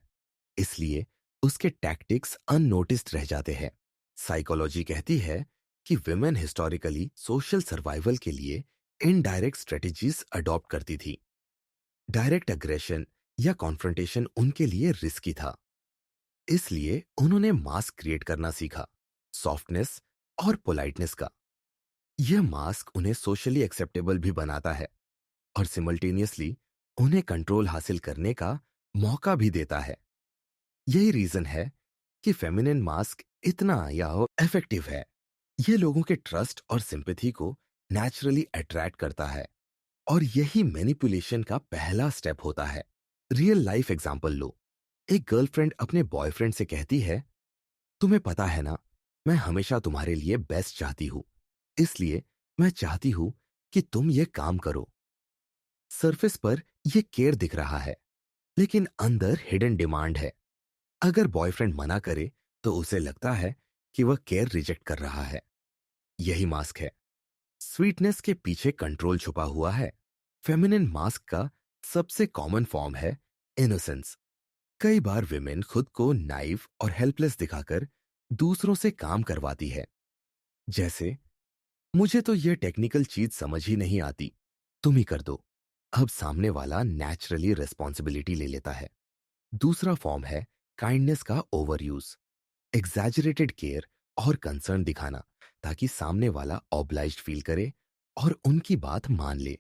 Speaker 1: इसलिए उसके टैक्टिक्स अननोटिस्ड रह जाते हैं। साइकोलॉजी कहती है कि विमेन हिस्टोरिकली सोशल सर्वाइवल के लिए इनडायरेक्ट स्ट्रेटजीज अडॉप्ट करती थी। डायरेक्ट अग्रेशन या कॉन्फ्रंटेशन उनके लिए रिस्की था, इसलिए उन्होंने मास्क क्रिएट करना सीखा, सॉफ्टनेस और पोलाइटनेस का। यह मास्क उन्हें सोशली एक्सेप्टेबल भी बनाता है और सिमल्टेनियसली उन्हें कंट्रोल हासिल करने का मौका भी देता है। यही रीजन है कि फेमिनिन मास्क इतना या इफेक्टिव है। यह लोगों के ट्रस्ट और सिंपैथी को नेचुरली अट्रैक्ट करता है, और यही मैनिपुलेशन का पहला स्टेप होता है। रियल लाइफ एग्जांपल लो। एक गर्लफ्रेंड अपने बॉयफ्रेंड से कहती है, तुम्हें पता है ना, मैं हमेशा तुम्हारे लिए बेस्ट चाहती हूं, इसलिए मैं चाहती हूं कि तुम ये काम करो। सरफेस पर यह केयर दिख रहा है, लेकिन अंदर हिडन डिमांड है। अगर बॉयफ्रेंड मना करे, तो उसे लगता है कि वह केयर रिजेक्ट कर रहा है। यही मास्क है। स्वीटनेस के पीछे कंट्रोल छुपा हुआ है। फेमिनिन मास्क का सबसे कॉमन फॉर्म है इनोसेंस। कई बार विमेन खुद को नाइव और हेल्पलेस दिखाकर दूसरों से काम करवाती है, जैसे, मुझे तो यह टेक्निकल चीज समझ ही नहीं आती, तुम ही कर दो। अब सामने वाला नेचुरली रिस्पॉन्सिबिलिटी ले लेता है। दूसरा फॉर्म है काइंडनेस का ओवर यूज। एग्जैजरेटेड केयर और कंसर्न दिखाना, ताकि सामने वाला ऑब्लाइज्ड फील करे और उनकी बात मान ले।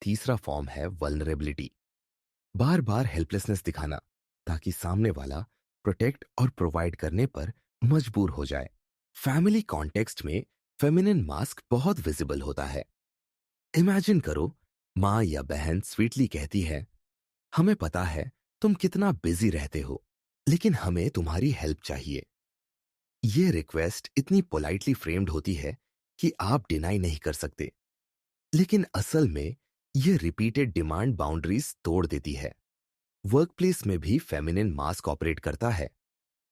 Speaker 1: तीसरा फॉर्म है वल्नरेबिलिटी। बार बार हेल्पलेसनेस दिखाना, ताकि सामने वाला प्रोटेक्ट और प्रोवाइड करने पर मजबूर हो जाए। फैमिली कॉन्टेक्स्ट में फेमिनिन मास्क बहुत विजिबल होता है। इमेजिन करो, माँ या बहन स्वीटली कहती है, हमें पता है तुम कितना बिजी रहते हो, लेकिन हमें तुम्हारी हेल्प चाहिए। ये रिक्वेस्ट इतनी पोलाइटली फ्रेम्ड होती है कि आप डिनाई नहीं कर सकते, लेकिन असल में ये रिपीटेड डिमांड बाउंड्रीज तोड़ देती है। वर्कप्लेस में भी फेमिनिन मास्क ऑपरेट करता है।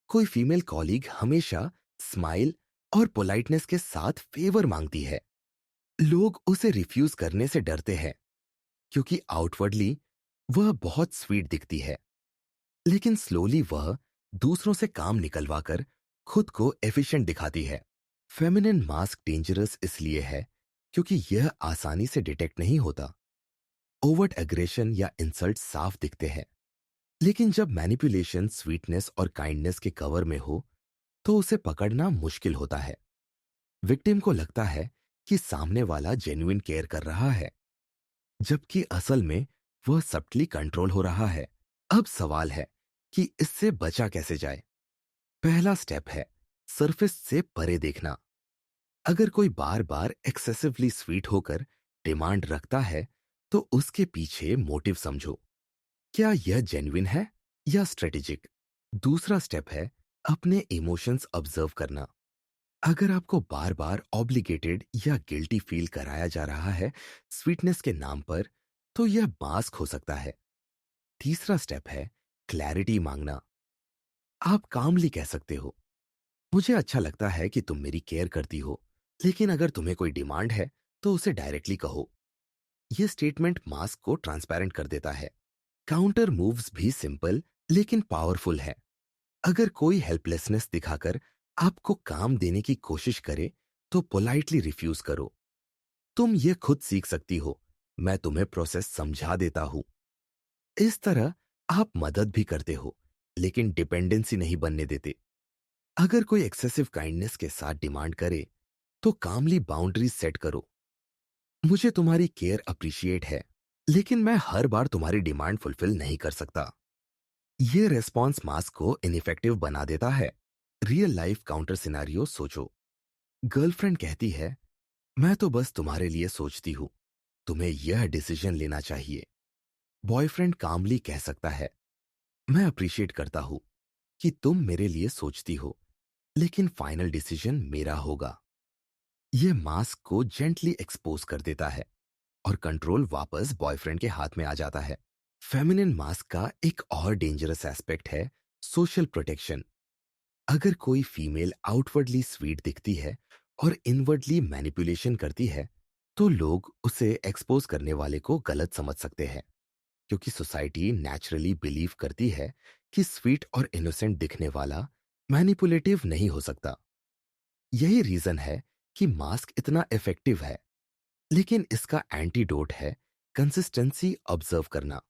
Speaker 1: कोई फीमेल कॉलीग हमेशा स्माइल और पोलाइटनेस के साथ फेवर मांगती है। लोग उसे रिफ्यूज करने से डरते हैं, क्योंकि आउटवर्डली वह बहुत स्वीट दिखती है, लेकिन स्लोली वह दूसरों से काम निकलवाकर खुद को एफिशिएंट दिखाती है। फेमिनिन मास्क डेंजरस इसलिए है क्योंकि यह आसानी से डिटेक्ट नहीं होता। ओवर्ट एग्रेशन या इंसल्ट साफ दिखते हैं, लेकिन जब मैनिपुलेशन स्वीटनेस और काइंडनेस के कवर में हो, तो उसे पकड़ना मुश्किल होता है। विक्टिम को लगता है कि सामने वाला जेन्युइन केयर कर रहा है, जबकि असल में वह सब्टली कंट्रोल हो रहा है। अब सवाल है कि इससे बचा कैसे जाए। पहला स्टेप है सरफेस से परे देखना। अगर कोई बार बार एक्सेसिवली स्वीट होकर डिमांड रखता है, तो उसके पीछे मोटिव समझो। क्या यह जेन्युइन है या स्ट्रेटेजिक? दूसरा स्टेप है अपने इमोशंस ऑब्जर्व करना। अगर आपको बार बार ऑब्लिगेटेड या गिल्टी फील कराया जा रहा है स्वीटनेस के नाम पर, तो यह मास्क हो सकता है। तीसरा स्टेप है क्लैरिटी मांगना। आप कामली कह सकते हो, मुझे अच्छा लगता है कि तुम मेरी केयर करती हो, लेकिन अगर तुम्हें कोई डिमांड है तो उसे डायरेक्टली कहो। यह स्टेटमेंट मास्क को ट्रांसपेरेंट कर देता है। काउंटर मूव्स भी सिंपल लेकिन पावरफुल है। अगर कोई हेल्पलेसनेस दिखाकर आपको काम देने की कोशिश करे, तो पोलाइटली रिफ्यूज करो। तुम ये खुद सीख सकती हो, मैं तुम्हें प्रोसेस समझा देता हूं। इस तरह आप मदद भी करते हो, लेकिन डिपेंडेंसी नहीं बनने देते। अगर कोई एक्सेसिव काइंडनेस के साथ डिमांड करे, तो कामली बाउंड्रीज सेट करो। मुझे तुम्हारी केयर अप्रिशिएट है, लेकिन मैं हर बार तुम्हारी डिमांड फुलफिल नहीं कर सकता। ये रेस्पॉन्स मास्क को इनइफेक्टिव बना देता है। रियल लाइफ काउंटर सिनारियो सोचो। गर्लफ्रेंड कहती है, मैं तो बस तुम्हारे लिए सोचती हूं, तुम्हें यह डिसीजन लेना चाहिए। बॉयफ्रेंड कामली कह सकता है, मैं अप्रिशिएट करता हूं कि तुम मेरे लिए सोचती हो, लेकिन फाइनल डिसीजन मेरा होगा। यह मास्क को जेंटली एक्सपोज कर देता है और कंट्रोल वापस बॉयफ्रेंड के हाथ में आ जाता है। फेमिनिन मास्क का एक और डेंजरस एस्पेक्ट है सोशल प्रोटेक्शन। अगर कोई फीमेल आउटवर्डली स्वीट दिखती है और इनवर्डली मैनिपुलेशन करती है, तो लोग उसे एक्सपोज करने वाले को गलत समझ सकते हैं, क्योंकि सोसाइटी नेचुरली बिलीव करती है कि स्वीट और इनोसेंट दिखने वाला मैनिपुलेटिव नहीं हो सकता। यही रीजन है कि मास्क इतना इफेक्टिव है, लेकिन इसका एंटीडोट है कंसिस्टेंसी ऑब्जर्व करना।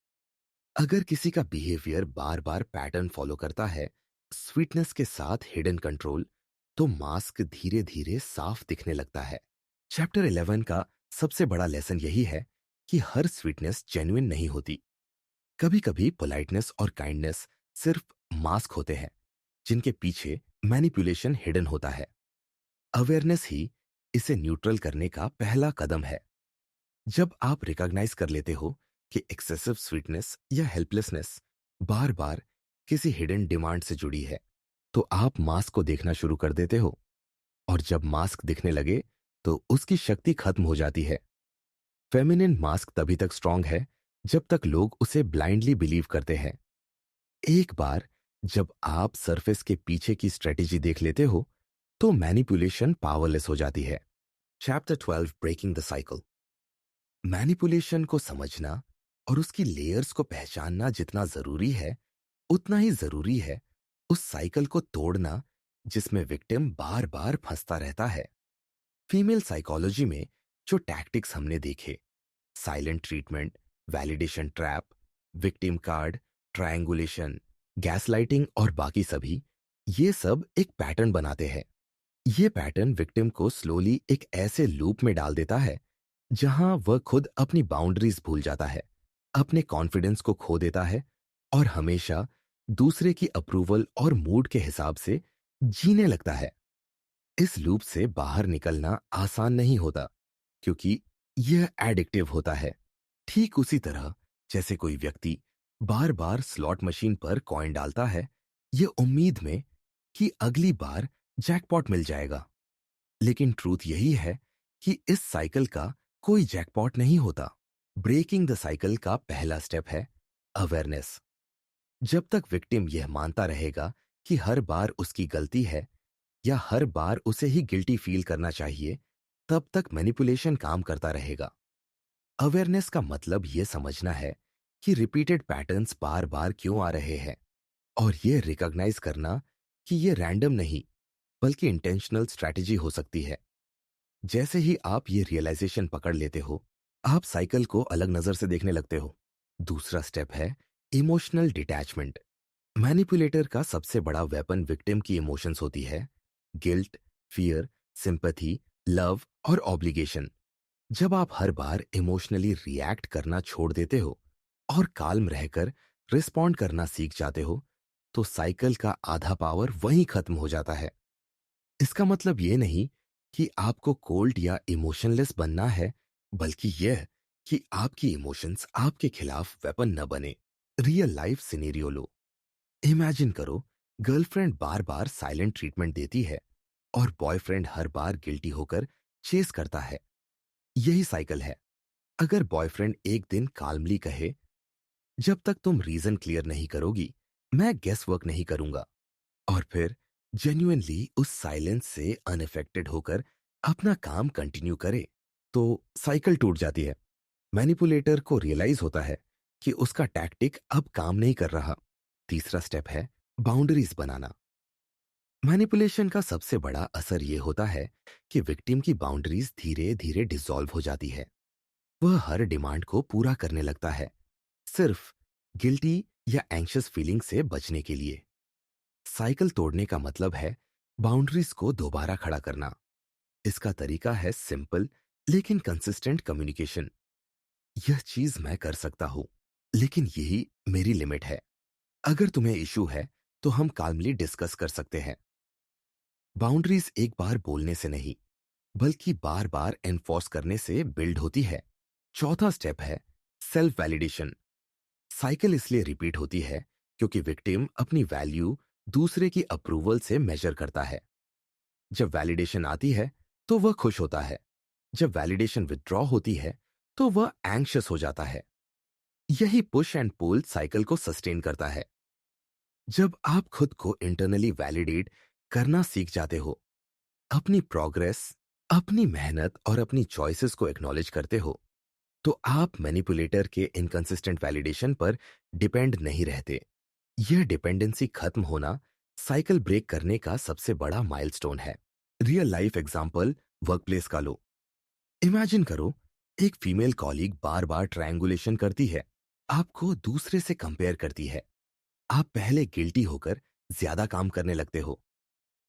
Speaker 1: अगर किसी का बिहेवियर बार बार पैटर्न फॉलो करता है, स्वीटनेस के साथ हिडन कंट्रोल, तो मास्क धीरे धीरे साफ दिखने लगता है। चैप्टर 11 का सबसे बड़ा लेसन यही है कि हर स्वीटनेस जेन्युइन नहीं होती। कभी कभी पोलाइटनेस और काइंडनेस सिर्फ मास्क होते हैं, जिनके पीछे मैनिपुलेशन हिडन होता है। अवेयरनेस ही इसे न्यूट्रल करने का पहला कदम है। जब आप रिकॉग्नाइज कर लेते हो कि एक्सेसिव स्वीटनेस या हेल्पलेसनेस बार बार किसी हिडन डिमांड से जुड़ी है, तो आप मास्क को देखना शुरू कर देते हो। और जब मास्क दिखने लगे, तो उसकी शक्ति खत्म हो जाती है। फेमिनिन मास्क तभी तक स्ट्रांग है जब तक लोग उसे ब्लाइंडली बिलीव करते हैं। एक बार जब आप सरफेस के पीछे की स्ट्रेटेजी देख लेते हो, तो मैनिपुलेशन पावरलेस हो जाती है। Chapter 12 breaking the cycle. Manipulation को समझना और उसकी लेयर्स को पहचानना जितना जरूरी है, उतना ही जरूरी है उस साइकिल को तोड़ना जिसमें विक्टिम बार बार फंसता रहता है। फीमेल साइकोलॉजी में जो टैक्टिक्स हमने देखे, silent treatment, validation trap, victim card, triangulation, gaslighting और बाकी सभी, ये सब एक पैटर्न बनाते हैं। ये पैटर्न विक्टिम को स्लोली एक ऐसे लूप में डाल देता है जहां वह खुद अपनी बाउंड्रीज भूल जाता है, अपने कॉन्फिडेंस को खो देता है और हमेशा दूसरे की अप्रूवल और मूड के हिसाब से जीने लगता है। इस लूप से बाहर निकलना आसान नहीं होता, क्योंकि यह एडिक्टिव होता है। ठीक उसी तरह जैसे कोई व्यक्ति बार बार स्लॉट मशीन पर कॉइन डालता है, ये उम्मीद में कि अगली बार जैकपॉट मिल जाएगा। लेकिन ट्रूथ यही है कि इस साइकिल का कोई जैकपॉट नहीं होता। ब्रेकिंग द साइकिल का पहला स्टेप है अवेयरनेस। जब तक विक्टिम यह मानता रहेगा कि हर बार उसकी गलती है या हर बार उसे ही गिल्टी फील करना चाहिए, तब तक मैनिपुलेशन काम करता रहेगा। अवेयरनेस का मतलब यह समझना है कि रिपीटेड पैटर्न्स बार बार क्यों आ रहे हैं, और यह रिकॉग्नाइज करना कि यह रैंडम नहीं बल्कि इंटेंशनल स्ट्रैटेजी हो सकती है। जैसे ही आप ये रियलाइजेशन पकड़ लेते हो, आप साइकिल को अलग नजर से देखने लगते हो। दूसरा स्टेप है इमोशनल डिटैचमेंट। मैनिपुलेटर का सबसे बड़ा वेपन विक्टिम की इमोशंस होती है, गिल्ट, फियर, सिंपैथी, लव और ऑब्लिगेशन। जब आप हर बार इमोशनली रिएक्ट करना छोड़ देते हो और काल्म रहकर रिस्पॉन्ड करना सीख जाते हो, तो साइकिल का आधा पावर वहीं खत्म हो जाता है। इसका मतलब ये नहीं कि आपको कोल्ड या इमोशनलेस बनना है, बल्कि यह कि आपकी इमोशंस आपके खिलाफ वेपन न बने। रियल लाइफ सिनेरियो लो। इमेजिन करो गर्लफ्रेंड बार बार साइलेंट ट्रीटमेंट देती है और बॉयफ्रेंड हर बार गिल्टी होकर चेस करता है। यही साइकिल है। अगर बॉयफ्रेंड एक दिन काल्मली कहे, जब तक तुम रीजन क्लियर नहीं करोगी, मैं गेस वर्क नहीं करूंगा, और फिर जेन्युइनली उस साइलेंस से अनअफेक्टेड होकर अपना काम कंटिन्यू करे, तो साइकिल टूट जाती है। मैनिपुलेटर को रियलाइज होता है कि उसका टैक्टिक अब काम नहीं कर रहा। तीसरा स्टेप है बाउंड्रीज बनाना। मैनिपुलेशन का सबसे बड़ा असर यह होता है कि विक्टिम की बाउंड्रीज धीरे धीरे डिसॉल्व हो जाती है। वह हर डिमांड को पूरा करने लगता है, सिर्फ गिल्टी या एंग्शियस फीलिंग से बचने के लिए। साइकिल तोड़ने का मतलब है बाउंड्रीज को दोबारा खड़ा करना। इसका तरीका है सिंपल लेकिन कंसिस्टेंट कम्युनिकेशन। यह चीज मैं कर सकता हूं, लेकिन यही मेरी लिमिट है। अगर तुम्हें इशू है तो हम काल्मली डिस्कस कर सकते हैं। बाउंड्रीज एक बार बोलने से नहीं, बल्कि बार बार एनफोर्स करने से बिल्ड होती है। चौथा स्टेप है सेल्फ वैलिडेशन। साइकिल इसलिए रिपीट होती है क्योंकि विक्टिम अपनी वैल्यू दूसरे की अप्रूवल से मेजर करता है। जब वैलिडेशन आती है तो वह खुश होता है। जब वैलिडेशन विथड्रॉ होती है तो वह एंग्शियस हो जाता है। यही पुश एंड पुल साइकिल को सस्टेन करता है। जब आप खुद को इंटरनली वैलिडेट करना सीख जाते हो, अपनी प्रोग्रेस, अपनी मेहनत और अपनी चॉइसेस को एक्नॉलेज करते हो, तो आप मैनिपुलेटर के इनकंसिस्टेंट वैलिडेशन पर डिपेंड नहीं रहते। यह डिपेंडेंसी खत्म होना साइकिल ब्रेक करने का सबसे बड़ा माइलस्टोन है। रियल लाइफ एग्जांपल वर्कप्लेस का लो। इमेजिन करो, एक फीमेल कॉलीग बार बार ट्रायंगुलेशन करती है, आपको दूसरे से कंपेयर करती है। आप पहले गिल्टी होकर ज्यादा काम करने लगते हो।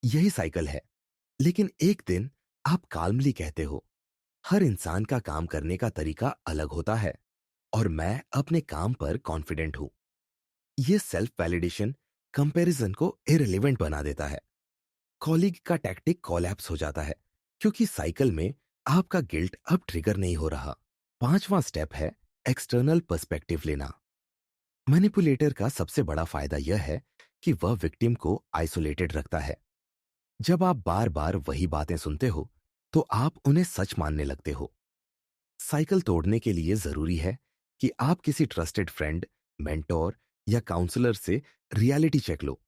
Speaker 1: यही साइकिल है। लेकिन एक दिन आप काल्मली कहते हो, हर इंसान का काम करने का तरीका अलग होता है और मैं अपने काम पर कॉन्फिडेंट हूं। यह सेल्फ वैलिडेशन कंपैरिजन को इररिलेवेंट बना देता है। कॉलीग का टैक्टिक कोलैप्स हो जाता है क्योंकि साइकिल में आपका गिल्ट अब ट्रिगर नहीं हो रहा। पांचवा स्टेप है एक्सटर्नल पर्सपेक्टिव लेना। मैनिपुलेटर का सबसे बड़ा फायदा यह है कि वह विक्टिम को आइसोलेटेड रखता है। जब आप बार बार वही बातें सुनते हो तो आप उन्हें सच मानने लगते हो। साइकिल तोड़ने के लिए जरूरी है कि आप किसी ट्रस्टेड फ्रेंड, मेंटोर या काउंसलर से रियलिटी चेक लो।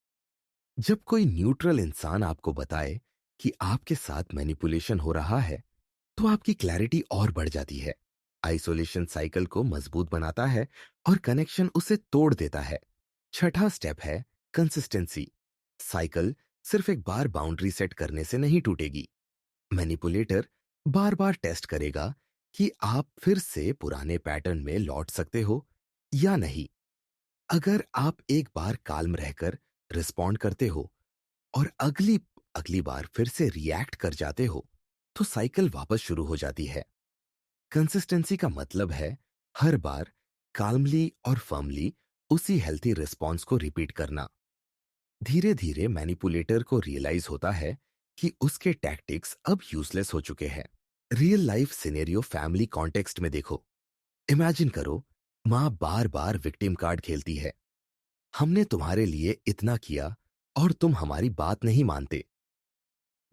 Speaker 1: जब कोई न्यूट्रल इंसान आपको बताए कि आपके साथ मैनिपुलेशन हो रहा है, तो आपकी क्लैरिटी और बढ़ जाती है। आइसोलेशन साइकिल को मजबूत बनाता है और कनेक्शन उसे तोड़ देता है। छठा स्टेप है कंसिस्टेंसी। साइकिल सिर्फ एक बार बाउंड्री सेट करने से नहीं टूटेगी। मैनिपुलेटर बार बार टेस्ट करेगा कि आप फिर से पुराने पैटर्न में लौट सकते हो या नहीं। अगर आप एक बार काल्म रहकर रिस्पॉन्ड करते हो और अगली अगली बार फिर से रिएक्ट कर जाते हो, तो साइकिल वापस शुरू हो जाती है। कंसिस्टेंसी का मतलब है हर बार काल्मली और फर्मली उसी हेल्थी रिस्पॉन्स को रिपीट करना। धीरे धीरे मैनिपुलेटर को रियलाइज होता है कि उसके टैक्टिक्स अब यूजलेस हो चुके हैं। Real life scenario family context में देखो। इमेजिन करो, मां बार बार विक्टिम कार्ड खेलती है। हमने तुम्हारे लिए इतना किया और तुम हमारी बात नहीं मानते।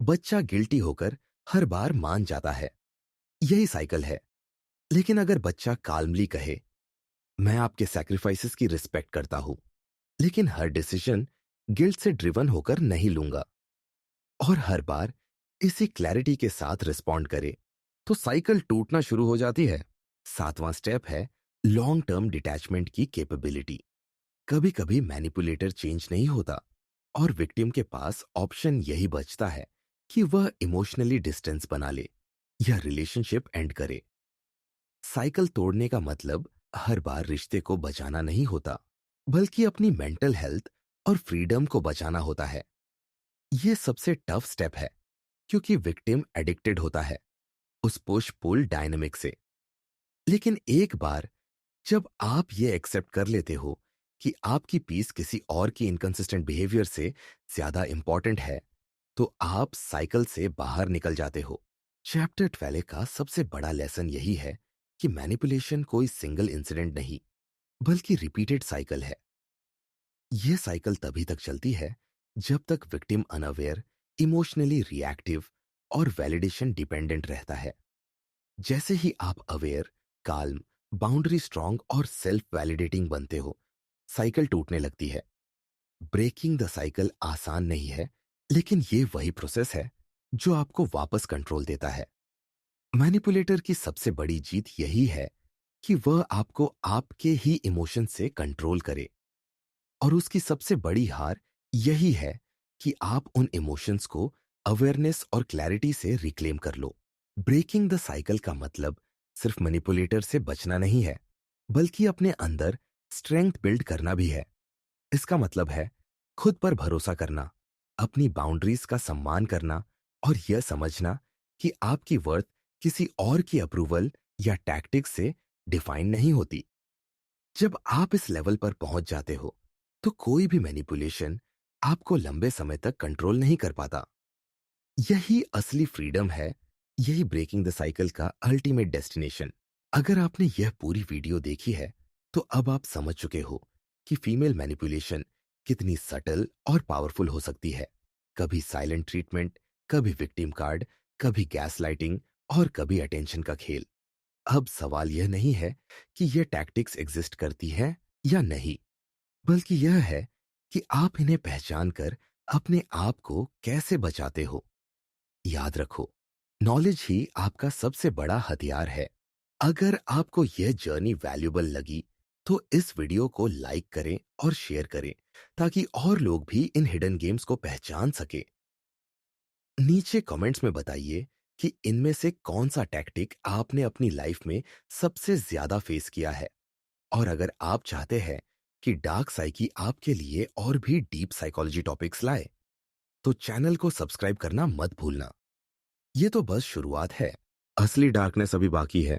Speaker 1: बच्चा गिल्टी होकर हर बार मान जाता है। यही साइकिल है। लेकिन अगर बच्चा काल्मली कहे, मैं आपके सैक्रिफाइसेस की रिस्पेक्ट करता हूं, लेकिन हर डिसीजन गिल्ट से ड्रिवन होकर नहीं लूंगा, और हर बार इसी क्लैरिटी के साथ रिस्पॉन्ड करे, तो साइकिल टूटना शुरू हो जाती है। सातवां स्टेप है लॉन्ग टर्म डिटैचमेंट की कैपेबिलिटी। कभी कभी मैनिपुलेटर चेंज नहीं होता और विक्टिम के पास ऑप्शन यही बचता है कि वह इमोशनली डिस्टेंस बना ले या रिलेशनशिप एंड करे। साइकिल तोड़ने का मतलब हर बार रिश्ते को बचाना नहीं होता, बल्कि अपनी मेंटल हेल्थ और फ्रीडम को बचाना होता है। यह सबसे टफ स्टेप है क्योंकि विक्टिम एडिक्टेड होता है उस पुश पुल डायनेमिक से। लेकिन एक बार जब आप ये एक्सेप्ट कर लेते हो कि आपकी पीस किसी और की इनकंसिस्टेंट बिहेवियर से ज्यादा इंपॉर्टेंट है, तो आप साइकिल से बाहर निकल जाते हो। चैप्टर 12 का सबसे बड़ा लेसन यही है कि मैनिपुलेशन कोई सिंगल इंसिडेंट नहीं, बल्कि रिपीटेड साइकिल है। यह साइकिल तभी तक चलती है जब तक विक्टिम अनअवेयर, इमोशनली रिएक्टिव और वैलिडेशन डिपेंडेंट रहता है। जैसे ही आप अवेयर, काल्म, बाउंड्री स्ट्रांग और सेल्फ वैलिडेटिंग बनते हो, साइकिल टूटने लगती है। ब्रेकिंग द साइकिल आसान नहीं है, लेकिन ये वही प्रोसेस है जो आपको वापस कंट्रोल देता है। मैनिपुलेटर की सबसे बड़ी जीत यही है कि वह आपको आपके ही इमोशन से कंट्रोल करे, और उसकी सबसे बड़ी हार यही है कि आप उन इमोशंस को अवेयरनेस और क्लैरिटी से रिक्लेम कर लो। ब्रेकिंग द साइकिल का मतलब सिर्फ मैनिपुलेटर से बचना नहीं है, बल्कि अपने अंदर स्ट्रेंथ बिल्ड करना भी है। इसका मतलब है खुद पर भरोसा करना, अपनी बाउंड्रीज का सम्मान करना और यह समझना कि आपकी वर्थ किसी और की अप्रूवल या टैक्टिक्स से डिफाइन नहीं होती। जब आप इस लेवल पर पहुंच जाते हो, तो कोई भी मैनिपुलेशन आपको लंबे समय तक कंट्रोल नहीं कर पाता। यही असली फ्रीडम है, यही ब्रेकिंग द साइकिल का अल्टीमेट डेस्टिनेशन। अगर आपने यह पूरी वीडियो देखी है, तो अब आप समझ चुके हो कि फीमेल मैनिपुलेशन कितनी सटल और पावरफुल हो सकती है। कभी साइलेंट ट्रीटमेंट, कभी विक्टिम कार्ड, कभी गैस लाइटिंग और कभी अटेंशन का खेल। अब सवाल यह नहीं है कि यह टैक्टिक्स एग्जिस्ट करती हैं या नहीं, बल्कि यह है कि आप इन्हें पहचान कर अपने आप को कैसे बचाते हो। याद रखो, नॉलेज ही आपका सबसे बड़ा हथियार है। अगर आपको यह जर्नी वैल्यूबल लगी, तो इस वीडियो को लाइक करें और शेयर करें, ताकि और लोग भी इन हिडन गेम्स को पहचान सके। नीचे कमेंट्स में बताइए कि इनमें से कौन सा टैक्टिक आपने अपनी लाइफ में सबसे ज्यादा फेस किया है। और अगर आप चाहते हैं कि डार्क साइकी आपके लिए और भी डीप साइकोलॉजी टॉपिक्स लाए, तो चैनल को सब्सक्राइब करना मत भूलना। ये तो बस शुरुआत है, असली डार्कनेस अभी बाकी है।